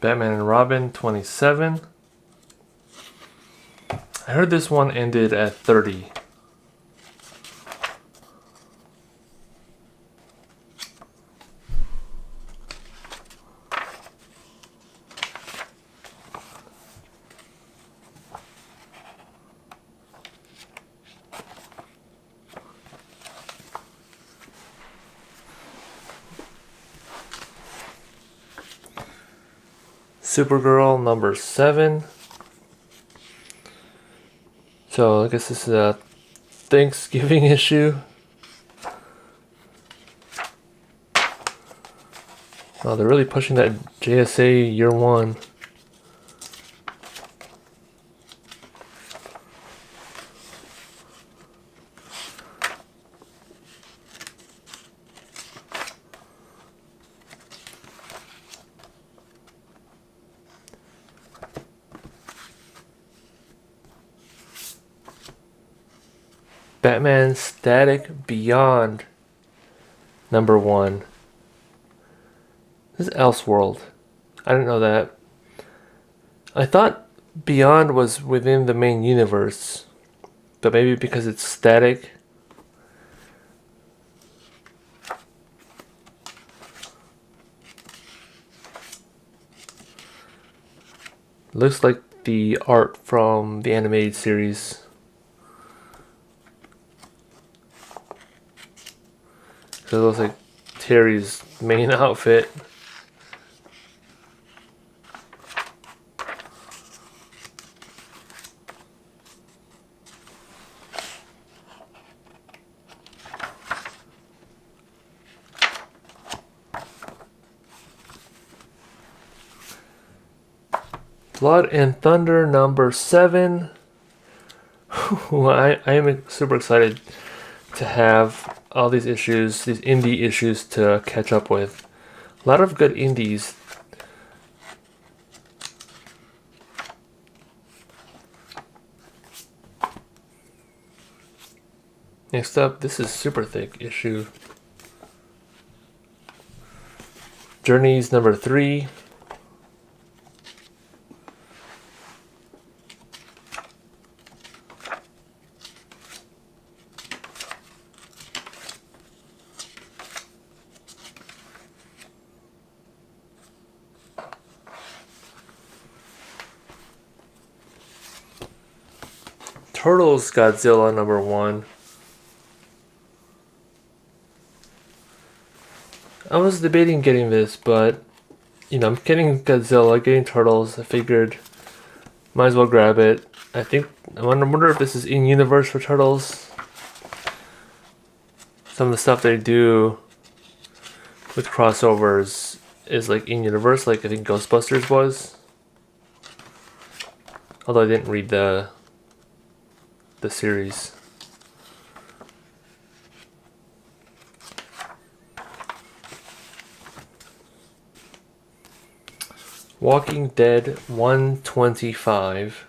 Batman and Robin 27. I heard this one ended at 30. Supergirl number 7. So I guess this is a Thanksgiving issue. Oh, they're really pushing that JSA Year 1. Batman Static Beyond number 1. This is Elseworld. I didn't know that. I thought Beyond was within the main universe, but maybe because it's static. Looks like the art from the animated series. So it looks like Terry's main outfit. Blood and Thunder number 7. I am super excited to have all these issues, these indie issues to catch up with. A lot of good indies. Next up, this is super thick issue. Journeys number 3. Turtles Godzilla #1. I was debating getting this, but you know, I'm getting Godzilla, getting Turtles. I figured might as well grab it. I wonder if this is in universe for Turtles. Some of the stuff they do with crossovers is like in universe, like I think Ghostbusters was. Although I didn't read the series. Walking Dead 125,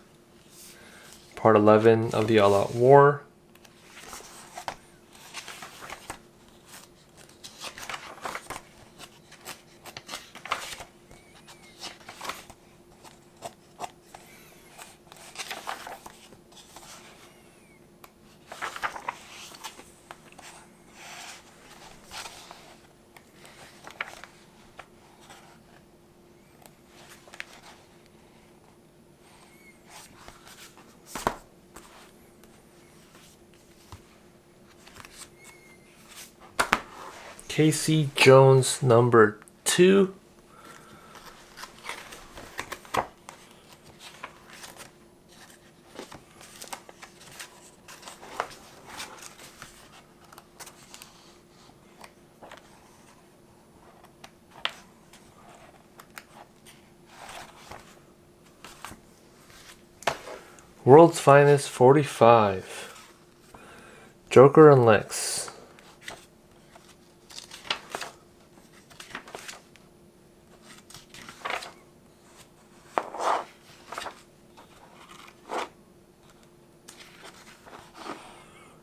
Part 11 of the All Out War. Casey Jones #2. World's Finest 45. Joker and Lex.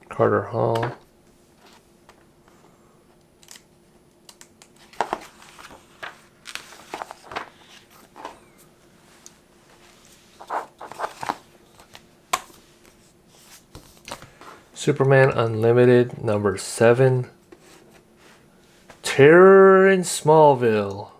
Carter Hall. Superman Unlimited #7. Terror in Smallville.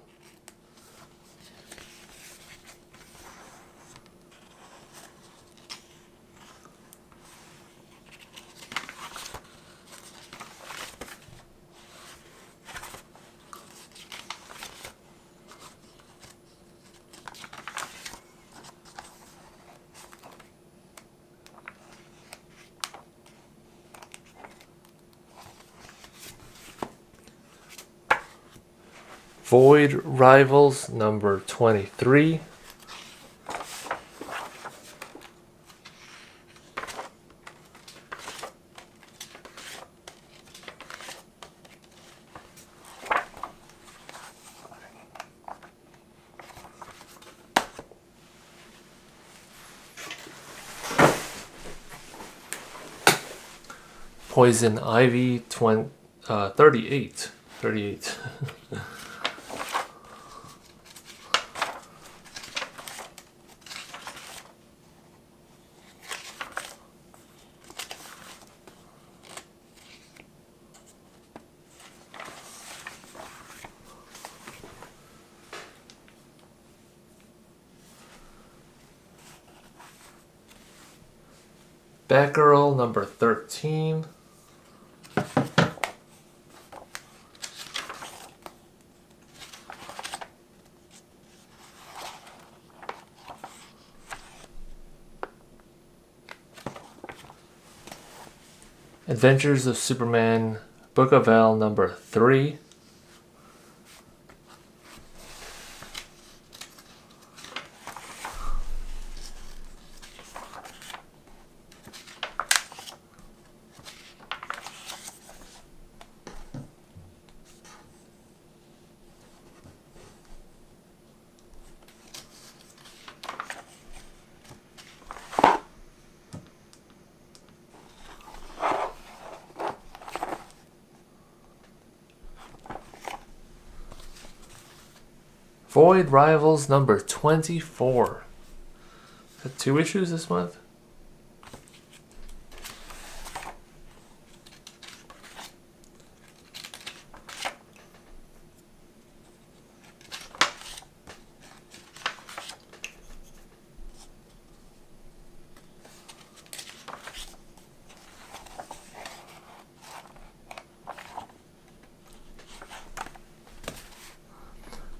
Void Rivals #23. Poison Ivy 38. Batgirl #13. Adventures of Superman, Book of L #3. Void Rivals #24. Is that 2 issues this month?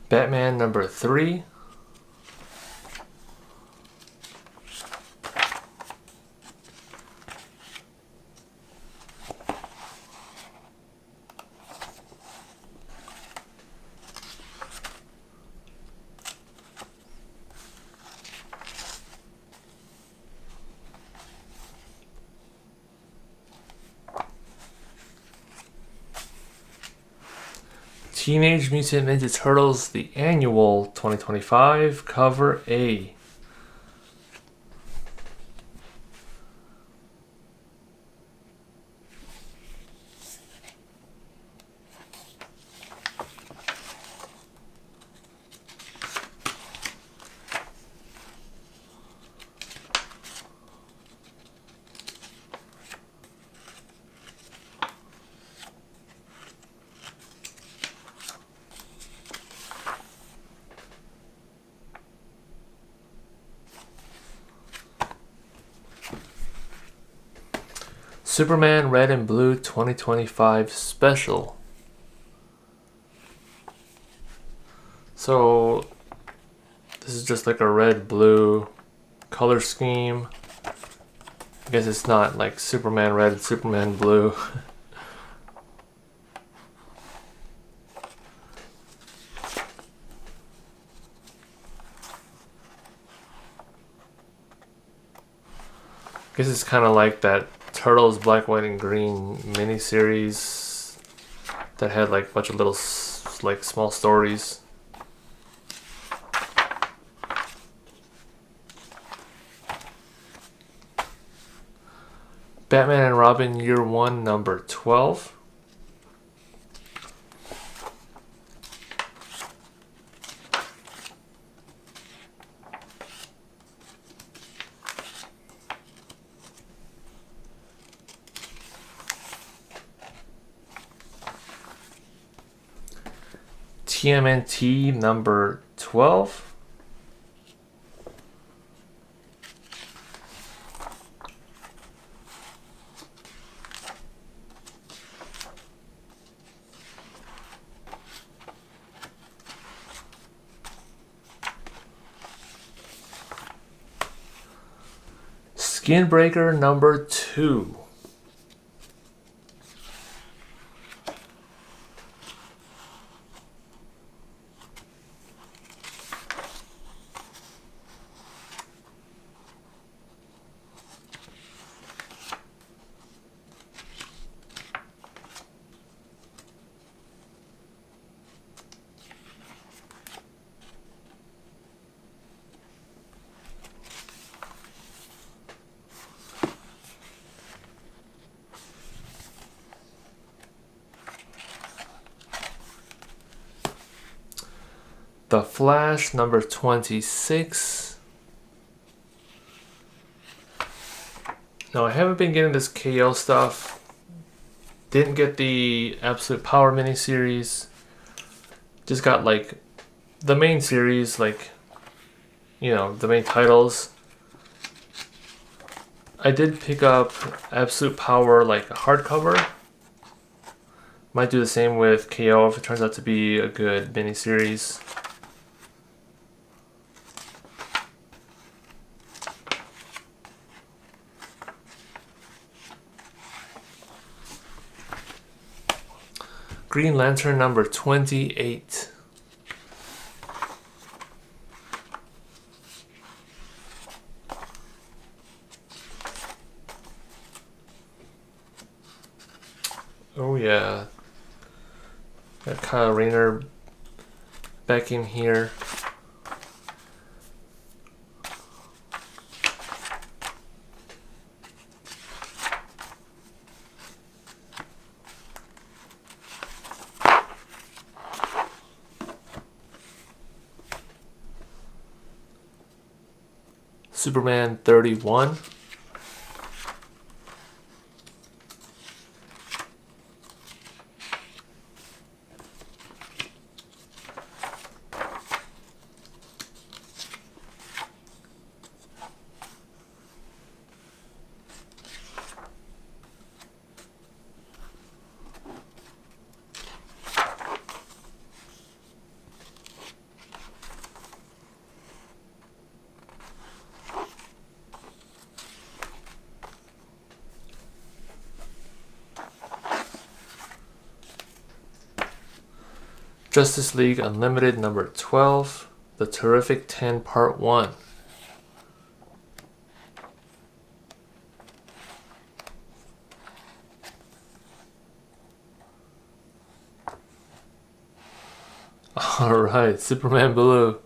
Batman number 3. Teenage Mutant Ninja Turtles, the annual 2025, cover A. Superman Red and Blue 2025 special. So this is just like a red-blue color scheme. I guess it's not like Superman Red and Superman Blue. I guess it's kind of like that Turtles Black, White, and Green miniseries that had like a bunch of little like small stories. Batman and Robin Year 1 number 12. TMNT number 12. Skinbreaker number 2. The Flash number 26. No, I haven't been getting this KO stuff. Didn't get the Absolute Power miniseries. Just got like the main series, like, you know, the main titles. I did pick up Absolute Power like a hardcover. Might do the same with KO if it turns out to be a good miniseries. Green Lantern number 28. Oh yeah. Got Kyle Rayner back in here. Superman 31. Justice League Unlimited number 12, The Terrific 10 Part 1. Alright, Superman Blue.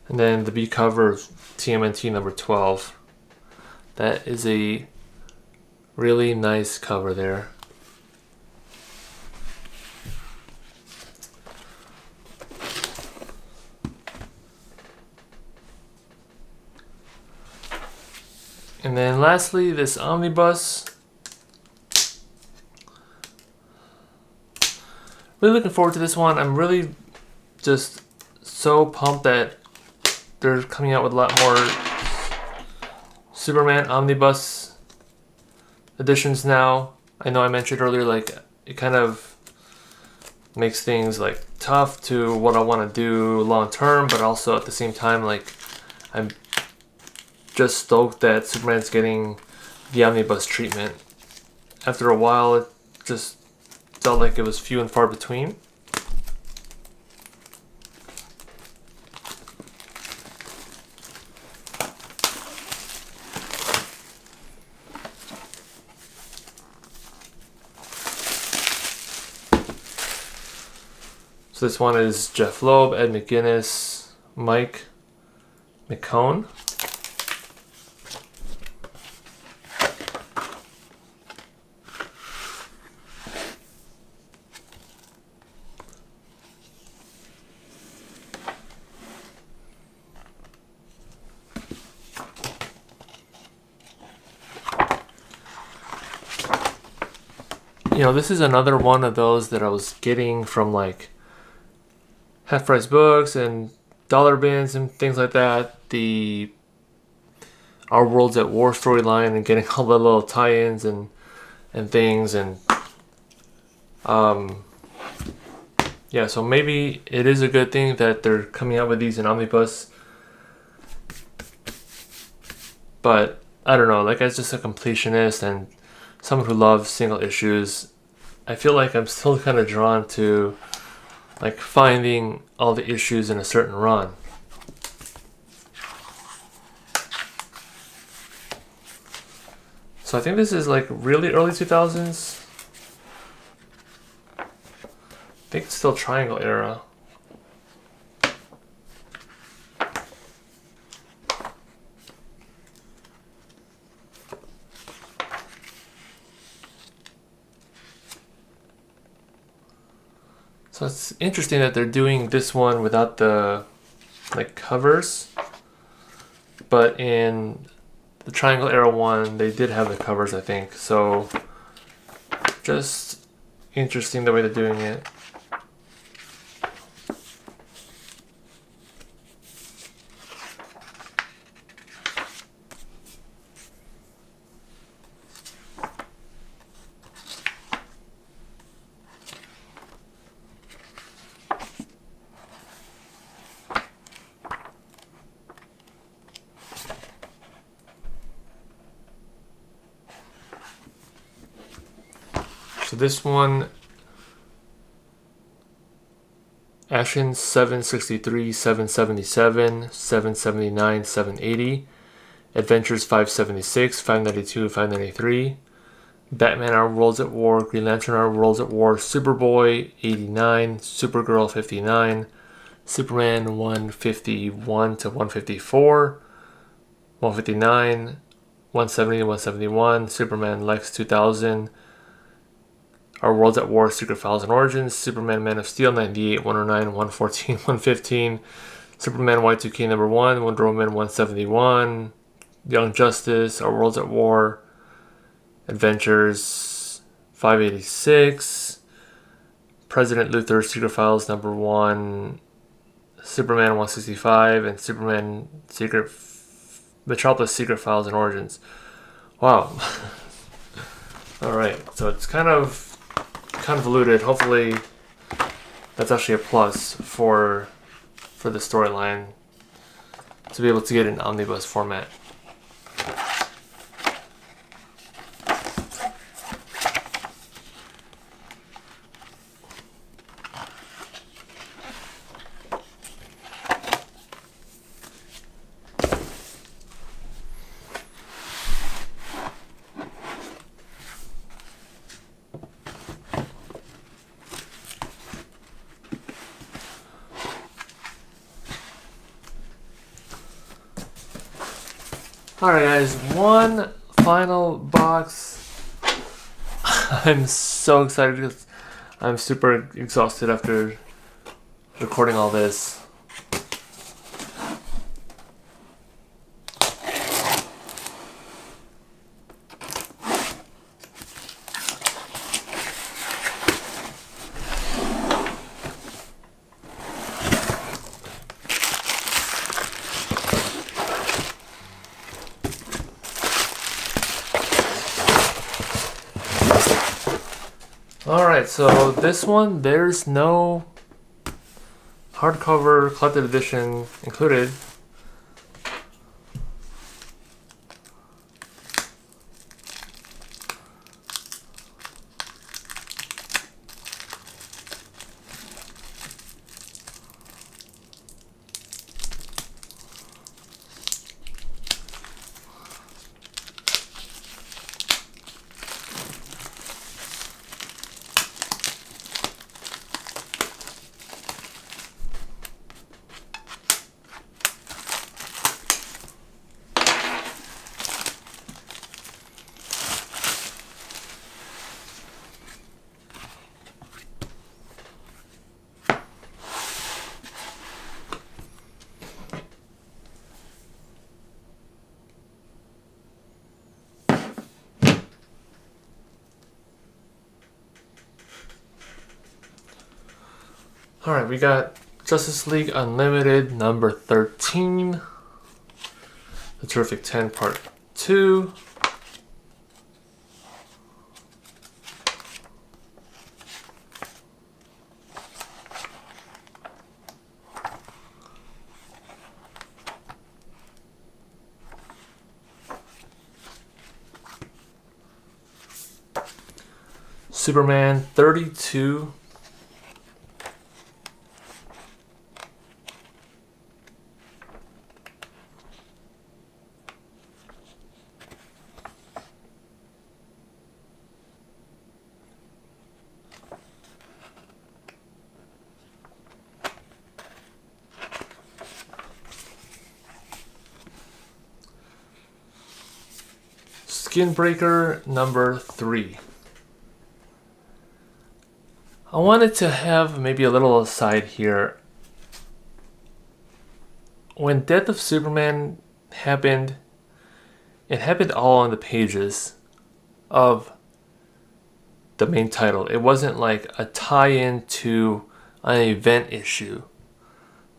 And then the B cover of TMNT number 12. That is a really nice cover there. And then lastly, this omnibus. Really looking forward to this one. I'm really just so pumped that they're coming out with a lot more Superman omnibus editions now. I know I mentioned earlier, like, it kind of makes things like tough to what I want to do long term, but also at the same time, like, I'm just stoked that Superman's getting the omnibus treatment. After a while, it just felt like it was few and far between. So this one is Jeff Loeb, Ed McGuinness, Mike McCone. You know, this is another one of those that I was getting from like half price books and dollar bins and things like that. The Our Worlds at War storyline and getting all the little tie-ins and things, and yeah, so maybe it is a good thing that they're coming out with these in omnibus. But I don't know, like, as just a completionist and someone who loves single issues, I feel like I'm still kind of drawn to like finding all the issues in a certain run. So I think this is like really early 2000s. I think it's still Triangle era. So it's interesting that they're doing this one without the like covers, but in the Triangle era one they did have the covers, I think. So just interesting the way they're doing it. So this one, Action 763, 777, 779, 780, Adventures 576, 592, 593, Batman Our Worlds at War, Green Lantern Our Worlds at War, Superboy 89, Supergirl 59, Superman 151 to 154, 159, 170 to 171, Superman Lex 2000, Our Worlds at War, Secret Files and Origins, Superman Man of Steel 98, 109, 114, 115, Superman Y2K number 1, Wonder Woman 171, Young Justice, Our Worlds at War, Adventures 586, President Luthor, Secret Files number 1, Superman 165, and Superman Metropolis Secret Files and Origins. Wow. Alright, so it's kind of convoluted. Hopefully that's actually a plus for the storyline to be able to get an omnibus format. Alright guys, one final box. I'm so excited because I'm super exhausted after recording all this. Alright, so this one, there's no hardcover collected edition included. Alright, we got Justice League Unlimited number 13. The Terrific 10 Part 2. Superman 32. Skinbreaker number 3. I wanted to have maybe a little aside here. When Death of Superman happened, it happened all on the pages of the main title. It wasn't like a tie-in to an event issue,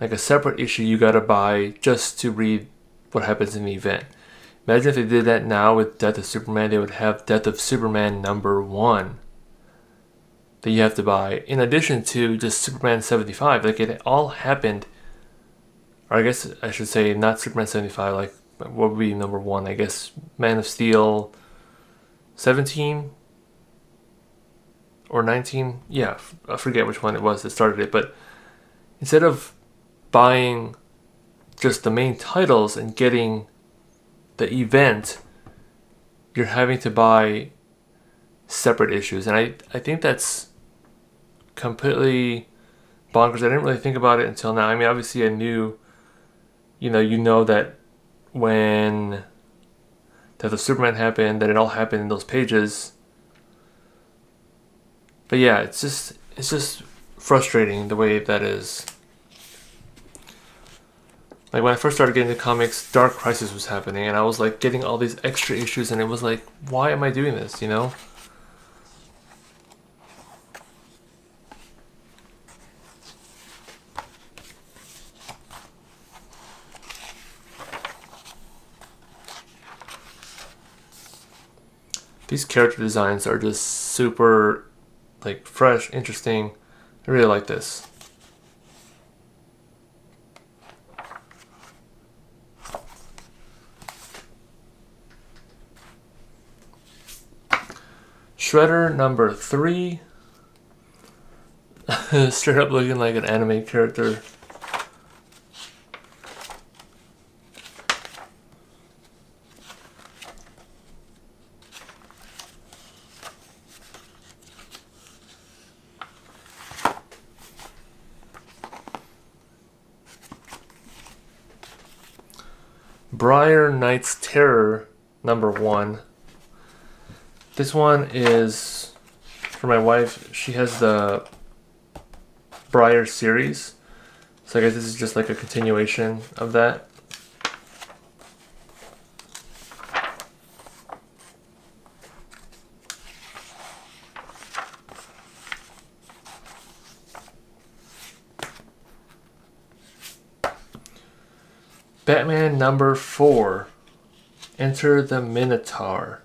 like a separate issue you gotta buy just to read what happens in the event. Imagine if they did that now with Death of Superman. They would have Death of Superman number 1 that you have to buy, in addition to just Superman 75. Like, it all happened, or I guess I should say not Superman 75, like what would be number 1? I guess Man of Steel 17 or 19. Yeah, I forget which one it was that started it, but instead of buying just the main titles and getting the event, you're having to buy separate issues. And I think that's completely bonkers. I didn't really think about it until now. I mean, obviously I knew, you know that when Death of Superman happened, that it all happened in those pages. But yeah, it's just frustrating the way that is. Like, when I first started getting into comics, Dark Crisis was happening, and I was like getting all these extra issues, and it was like, why am I doing this, you know? These character designs are just super like fresh, interesting. I really like this. Shredder number 3. Straight up looking like an anime character. Briar Knight's Terror number 1. This one is for my wife. She has the Briar series, so I guess this is just like a continuation of that. Batman number 4, Enter the Minotaur.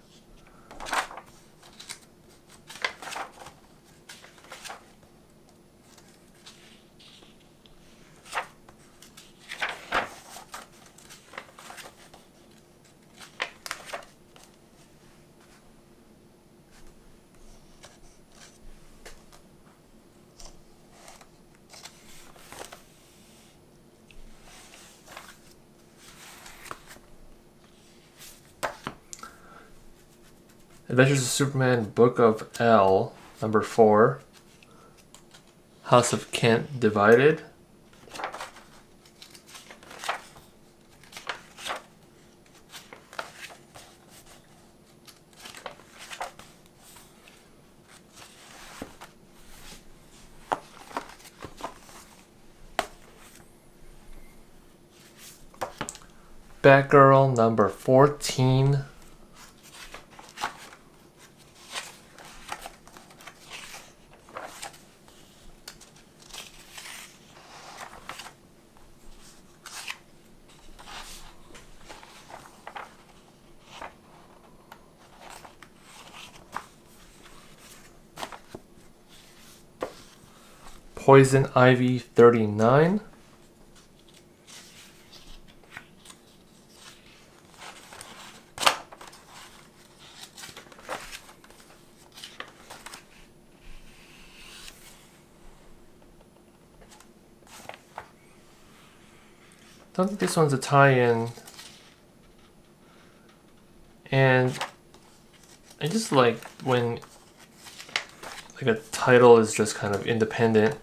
Adventures of Superman Book of L, number 4. House of Kent Divided. Batgirl number 14. Poison Ivy 39. I don't think this one's a tie-in. And I just like when like a title is just kind of independent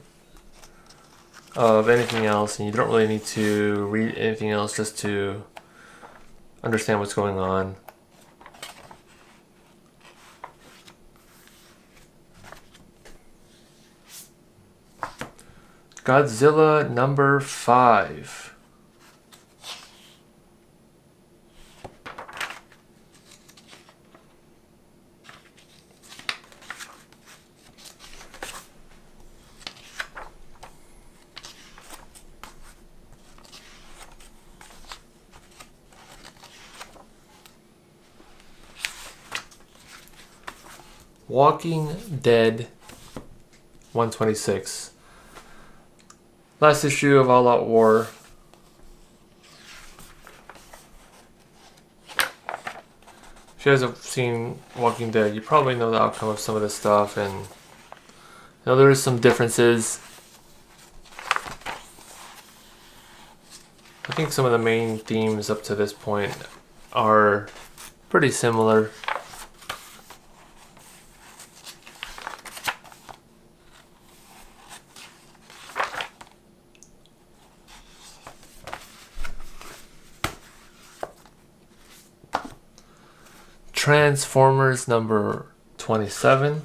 of anything else, and you don't really need to read anything else just to understand what's going on. Godzilla number 5. Walking Dead 126. Last issue of All Out War. If you guys have seen Walking Dead, you probably know the outcome of some of this stuff, and you know there is some differences. I think some of the main themes up to this point are pretty similar. Transformers number 27.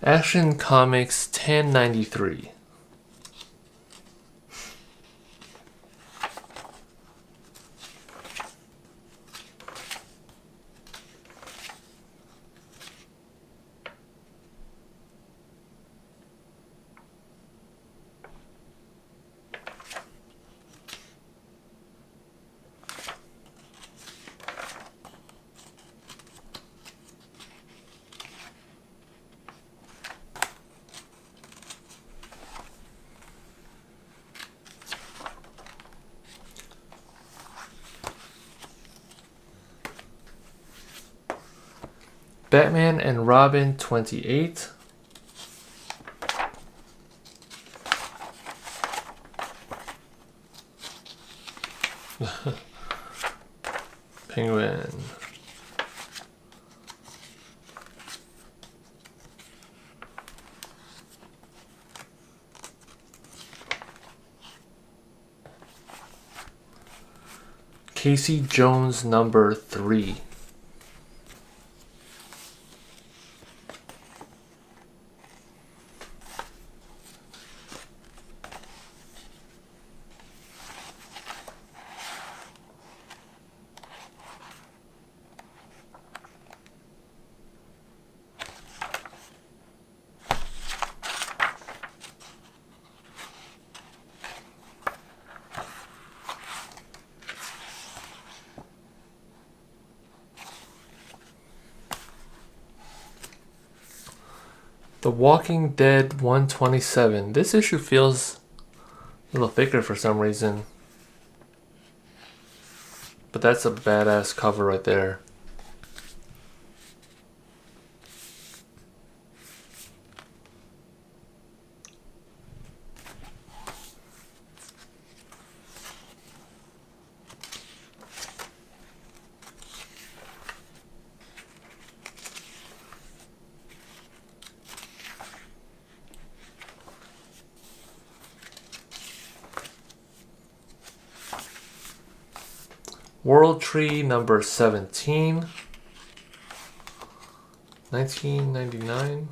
Action Comics 1093. Batman and Robin 28. Penguin. Casey Jones number 3. The Walking Dead 127. This issue feels a little thicker for some reason. But that's a badass cover right there. World Tree number 17, 1999.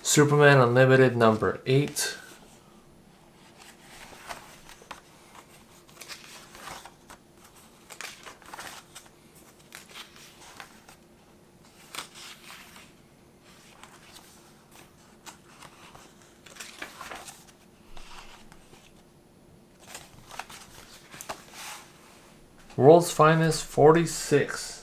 Superman Unlimited number 8. World's Finest 46.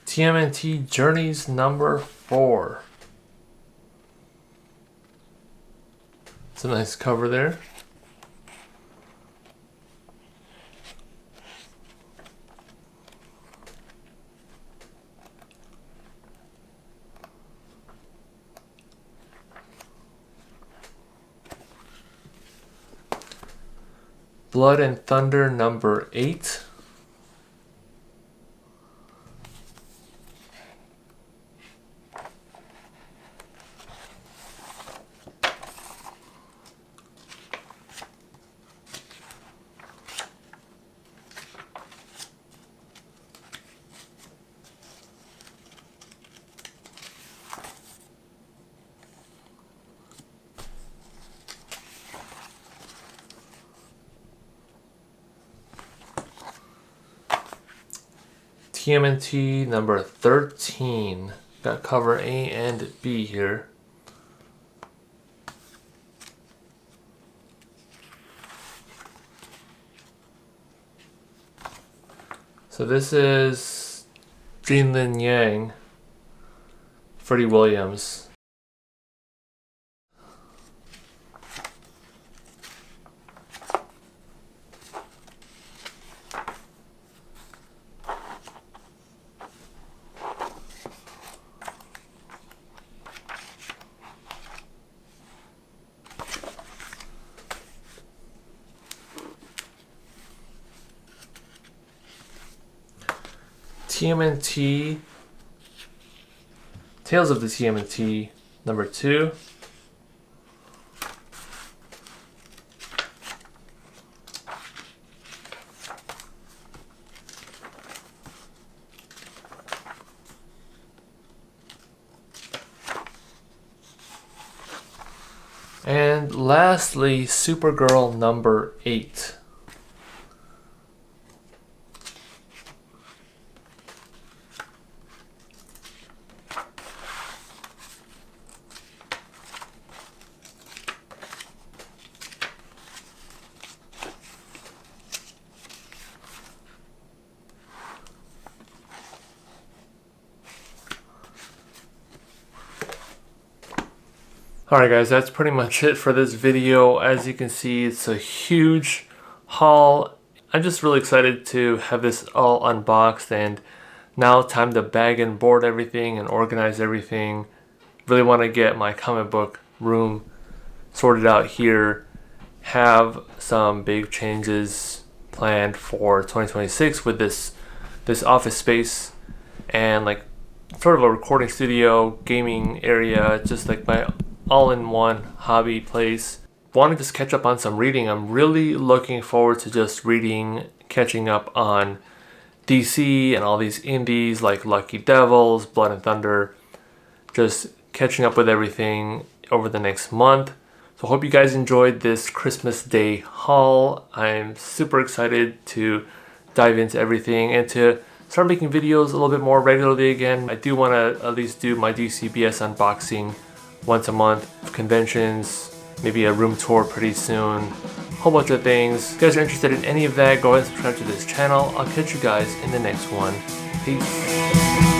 TMNT Journeys number 4. It's a nice cover there. Blood and Thunder number 8. TMNT number 13. Got cover A and B here. So this is Jinlin Yang, Freddie Williams. TMNT, Tales of the TMNT number 2. And lastly, Supergirl number 8. Alright guys, that's pretty much it for this video. As you can see, it's a huge haul. I'm just really excited to have this all unboxed, and now time to bag and board everything and organize everything. Really want to get my comic book room sorted out here. Have some big changes planned for 2026 with this office space and like sort of a recording studio, gaming area, just like my all-in-one hobby place. Want to just catch up on some reading. I'm really looking forward to just reading, catching up on DC and all these indies like Lucky Devils, Blood and Thunder. Just catching up with everything over the next month. So hope you guys enjoyed this Christmas Day haul. I'm super excited to dive into everything and to start making videos a little bit more regularly again. I do want to at least do my DCBS unboxing once a month, conventions, maybe a room tour pretty soon, a whole bunch of things. If you guys are interested in any of that, go ahead and subscribe to this channel. I'll catch you guys in the next one. Peace.